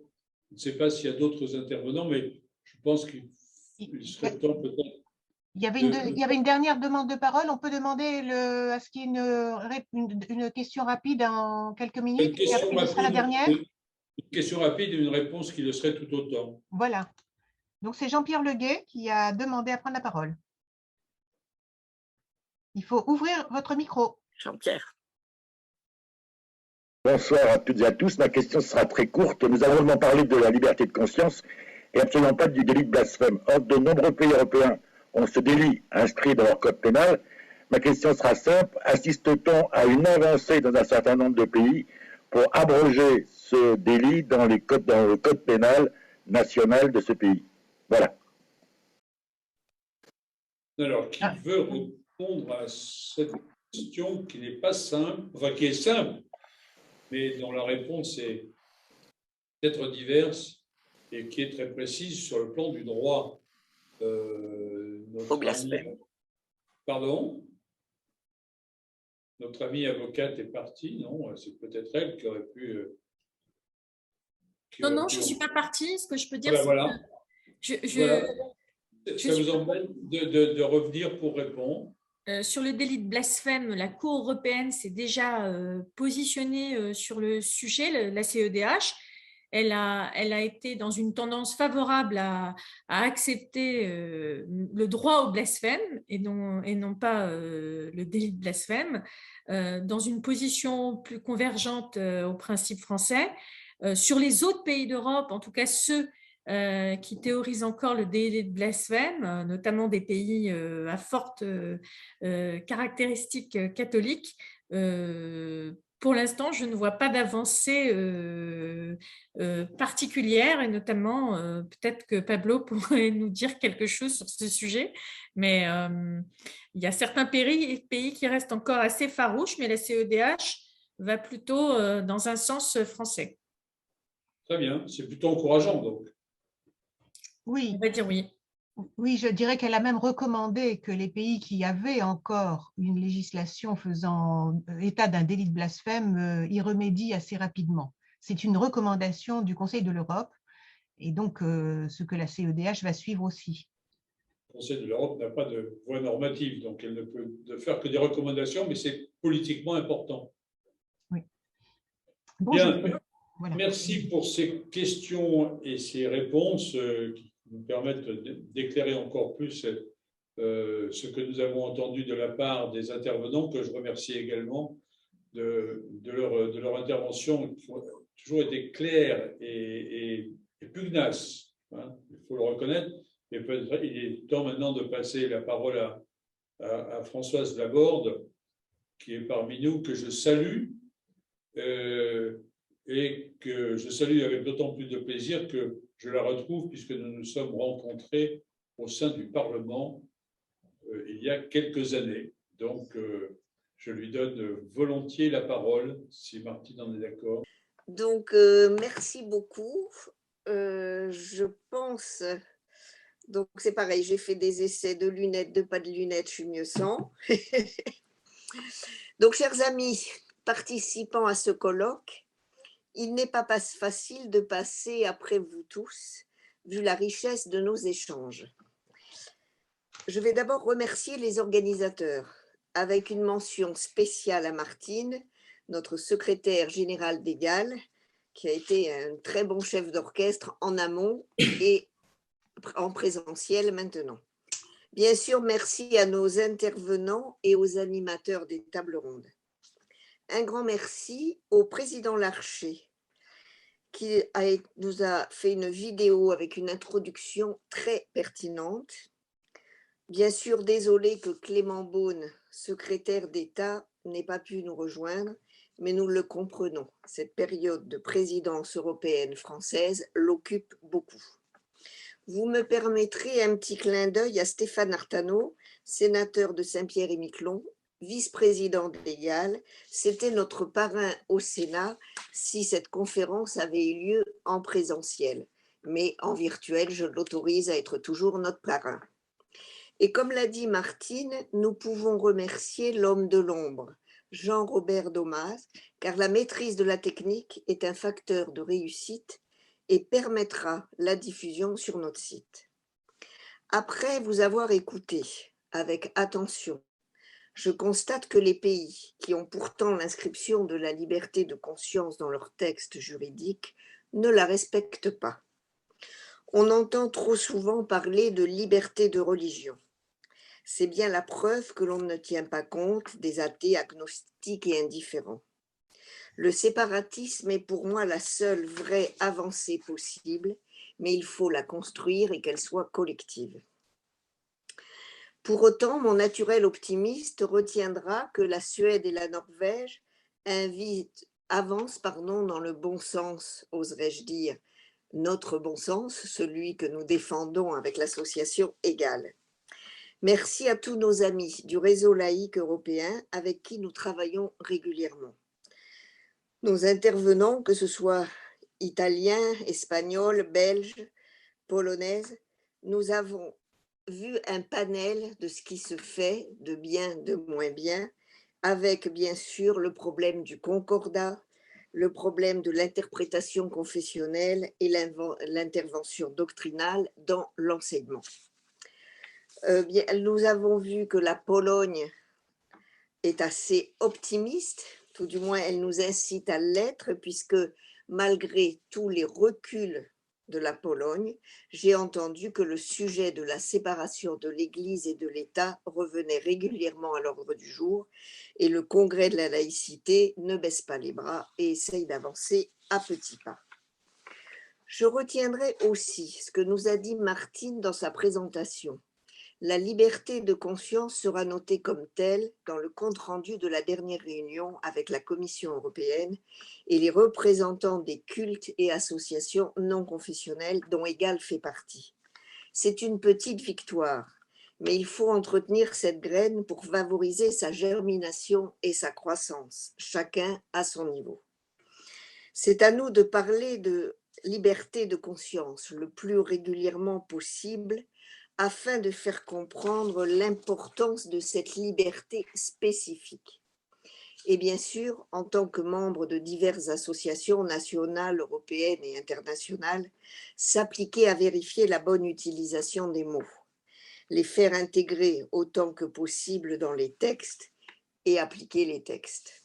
ne sais pas s'il y a d'autres intervenants, mais je pense qu'il serait temps peut-être. Il y avait une dernière demande de parole. On peut demander à ce qu'il y ait une question rapide en quelques minutes. Une question ce sera la dernière. Une question rapide et une réponse qui le serait tout autant. Voilà. Donc, c'est Jean-Pierre Leguet qui a demandé à prendre la parole. Il faut ouvrir votre micro. Jean-Pierre. Bonsoir à toutes et à tous. Ma question sera très courte. Nous avons vraiment parlé de la liberté de conscience et absolument pas du délit de blasphème. Or, de nombreux pays européens ont ce délit inscrit dans leur code pénal. Ma question sera simple. Assiste-t-on à une avancée dans un certain nombre de pays pour abroger ce délit dans le code pénal national de ce pays? Voilà. Alors, qui veut répondre à cette question qui n'est pas simple, enfin qui est simple, mais dont la réponse est peut-être diverse et qui est très précise sur le plan du droit. Au blasphème. Pardon? Notre amie avocate est partie, non? C'est peut-être elle qui aurait pu... Non, je ne suis pas partie. Ce que je peux dire, voilà. c'est que Ça vous embête de revenir pour répondre? Sur le délit de blasphème, la Cour européenne s'est déjà positionnée sur le sujet, la CEDH. Elle a été dans une tendance favorable à accepter le droit au blasphème et non pas le délit de blasphème, dans une position plus convergente au principe français. Sur les autres pays d'Europe, en tout cas ceux qui théorisent encore le délit de blasphème, notamment des pays à forte caractéristiques catholiques. Pour l'instant, je ne vois pas d'avancée particulière et notamment, peut-être que Pablo pourrait nous dire quelque chose sur ce sujet, mais il y a certains pays qui restent encore assez farouches, mais la CEDH va plutôt dans un sens français. Très bien, c'est plutôt encourageant donc. Oui. On va dire oui. Oui, je dirais qu'elle a même recommandé que les pays qui avaient encore une législation faisant état d'un délit de blasphème y remédient assez rapidement. C'est une recommandation du Conseil de l'Europe et donc ce que la CEDH va suivre aussi. Le Conseil de l'Europe n'a pas de voie normative, donc elle ne peut faire que des recommandations, mais c'est politiquement important. Oui. Bon, bien, voilà. Merci pour ces questions et ces réponses qui nous permettent d'éclairer encore plus ce que nous avons entendu de la part des intervenants, que je remercie également de leur intervention, qui ont toujours été claires et pugnaces, hein, il faut le reconnaître. Et peut-être il est temps maintenant de passer la parole à Françoise Laborde, qui est parmi nous, que je salue, et que je salue avec d'autant plus de plaisir que je la retrouve puisque nous nous sommes rencontrés au sein du Parlement il y a quelques années. Donc, je lui donne volontiers la parole, si Martine en est d'accord. Donc, merci beaucoup. Je pense... Donc, c'est pareil, j'ai fait des essais de lunettes, de pas de lunettes, je suis mieux sans. Donc, chers amis, participants à ce colloque, il n'est pas facile de passer après vous tous, vu la richesse de nos échanges. Je vais d'abord remercier les organisateurs, avec une mention spéciale à Martine, notre secrétaire générale d'Égal, qui a été un très bon chef d'orchestre en amont et en présentiel maintenant. Bien sûr, merci à nos intervenants et aux animateurs des tables rondes. Un grand merci au président Larcher, qui nous a fait une vidéo avec une introduction très pertinente. Bien sûr, désolé que Clément Beaune, secrétaire d'État, n'ait pas pu nous rejoindre, mais nous le comprenons. Cette période de présidence européenne française l'occupe beaucoup. Vous me permettrez un petit clin d'œil à Stéphane Artano, sénateur de Saint-Pierre-et-Miquelon, vice-président d'EGAL. C'était notre parrain au Sénat si cette conférence avait eu lieu en présentiel. Mais en virtuel, je l'autorise à être toujours notre parrain. Et comme l'a dit Martine, nous pouvons remercier l'homme de l'ombre, Jean-Robert Domas, car la maîtrise de la technique est un facteur de réussite et permettra la diffusion sur notre site. Après vous avoir écouté avec attention, je constate que les pays qui ont pourtant l'inscription de la liberté de conscience dans leur texte juridique ne la respectent pas. On entend trop souvent parler de liberté de religion. C'est bien la preuve que l'on ne tient pas compte des athées agnostiques et indifférents. Le séparatisme est pour moi la seule vraie avancée possible, mais il faut la construire et qu'elle soit collective. Pour autant, mon naturel optimiste retiendra que la Suède et la Norvège avancent dans le bon sens, oserais-je dire, notre bon sens, celui que nous défendons avec l'association EGAL. Merci à tous nos amis du réseau laïque européen avec qui nous travaillons régulièrement. Nos intervenants, que ce soit italiens, espagnols, belges, polonaises, nous avons vu un panel de ce qui se fait, de bien, de moins bien, avec bien sûr le problème du concordat, le problème de l'interprétation confessionnelle et l'intervention doctrinale dans l'enseignement. Nous avons vu que la Pologne est assez optimiste, tout du moins elle nous incite à l'être, puisque malgré tous les reculs de la Pologne, j'ai entendu que le sujet de la séparation de l'Église et de l'État revenait régulièrement à l'ordre du jour, et le Congrès de la laïcité ne baisse pas les bras et essaye d'avancer à petits pas. Je retiendrai aussi ce que nous a dit Martine dans sa présentation. La liberté de conscience sera notée comme telle dans le compte-rendu de la dernière réunion avec la Commission européenne et les représentants des cultes et associations non confessionnelles dont EGAL fait partie. C'est une petite victoire, mais il faut entretenir cette graine pour favoriser sa germination et sa croissance, chacun à son niveau. C'est à nous de parler de liberté de conscience le plus régulièrement possible afin de faire comprendre l'importance de cette liberté spécifique. Et bien sûr, en tant que membre de diverses associations nationales, européennes et internationales, s'appliquer à vérifier la bonne utilisation des mots, les faire intégrer autant que possible dans les textes et appliquer les textes.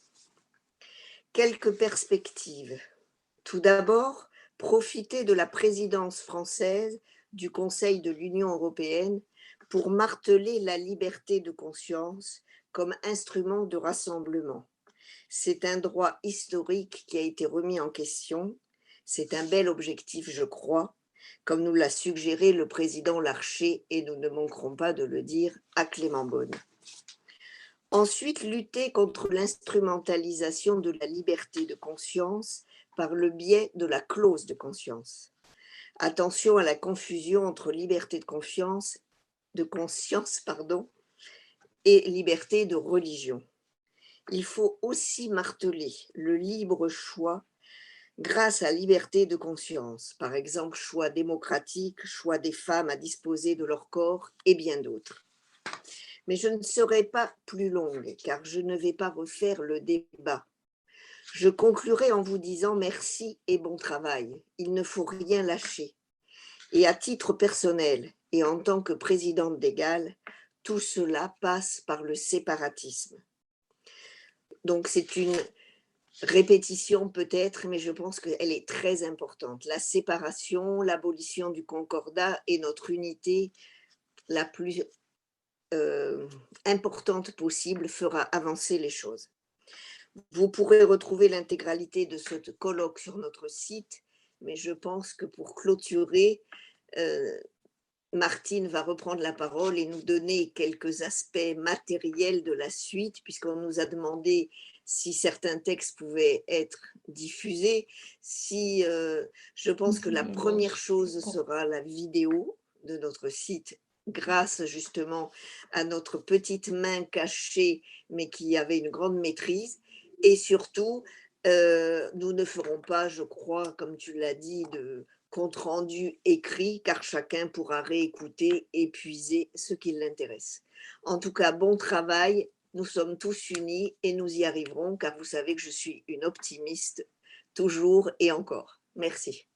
Quelques perspectives. Tout d'abord, profiter de la présidence française du Conseil de l'Union européenne pour marteler la liberté de conscience comme instrument de rassemblement. C'est un droit historique qui a été remis en question. C'est un bel objectif, je crois, comme nous l'a suggéré le président Larcher, et nous ne manquerons pas de le dire à Clément Beaune. Ensuite, lutter contre l'instrumentalisation de la liberté de conscience par le biais de la clause de conscience. Attention à la confusion entre liberté de conscience et liberté de religion. Il faut aussi marteler le libre choix grâce à liberté de conscience, par exemple choix démocratique, choix des femmes à disposer de leur corps et bien d'autres. Mais je ne serai pas plus longue car je ne vais pas refaire le débat. Je conclurai en vous disant merci et bon travail. Il ne faut rien lâcher. Et à titre personnel et en tant que présidente d'EGAL, tout cela passe par le séparatisme. Donc c'est une répétition peut-être, mais je pense qu'elle est très importante. La séparation, l'abolition du concordat et notre unité la plus importante possible fera avancer les choses. Vous pourrez retrouver l'intégralité de ce colloque sur notre site mais je pense que pour clôturer, Martine va reprendre la parole et nous donner quelques aspects matériels de la suite, puisqu'on nous a demandé si certains textes pouvaient être diffusés. Je pense que la première chose sera la vidéo de notre site, grâce justement à notre petite main cachée, mais qui avait une grande maîtrise. Et surtout, nous ne ferons pas, je crois, comme tu l'as dit, de compte rendu écrit, car chacun pourra réécouter et puiser ce qui l'intéresse. En tout cas, bon travail. Nous sommes tous unis et nous y arriverons, car vous savez que je suis une optimiste toujours et encore. Merci.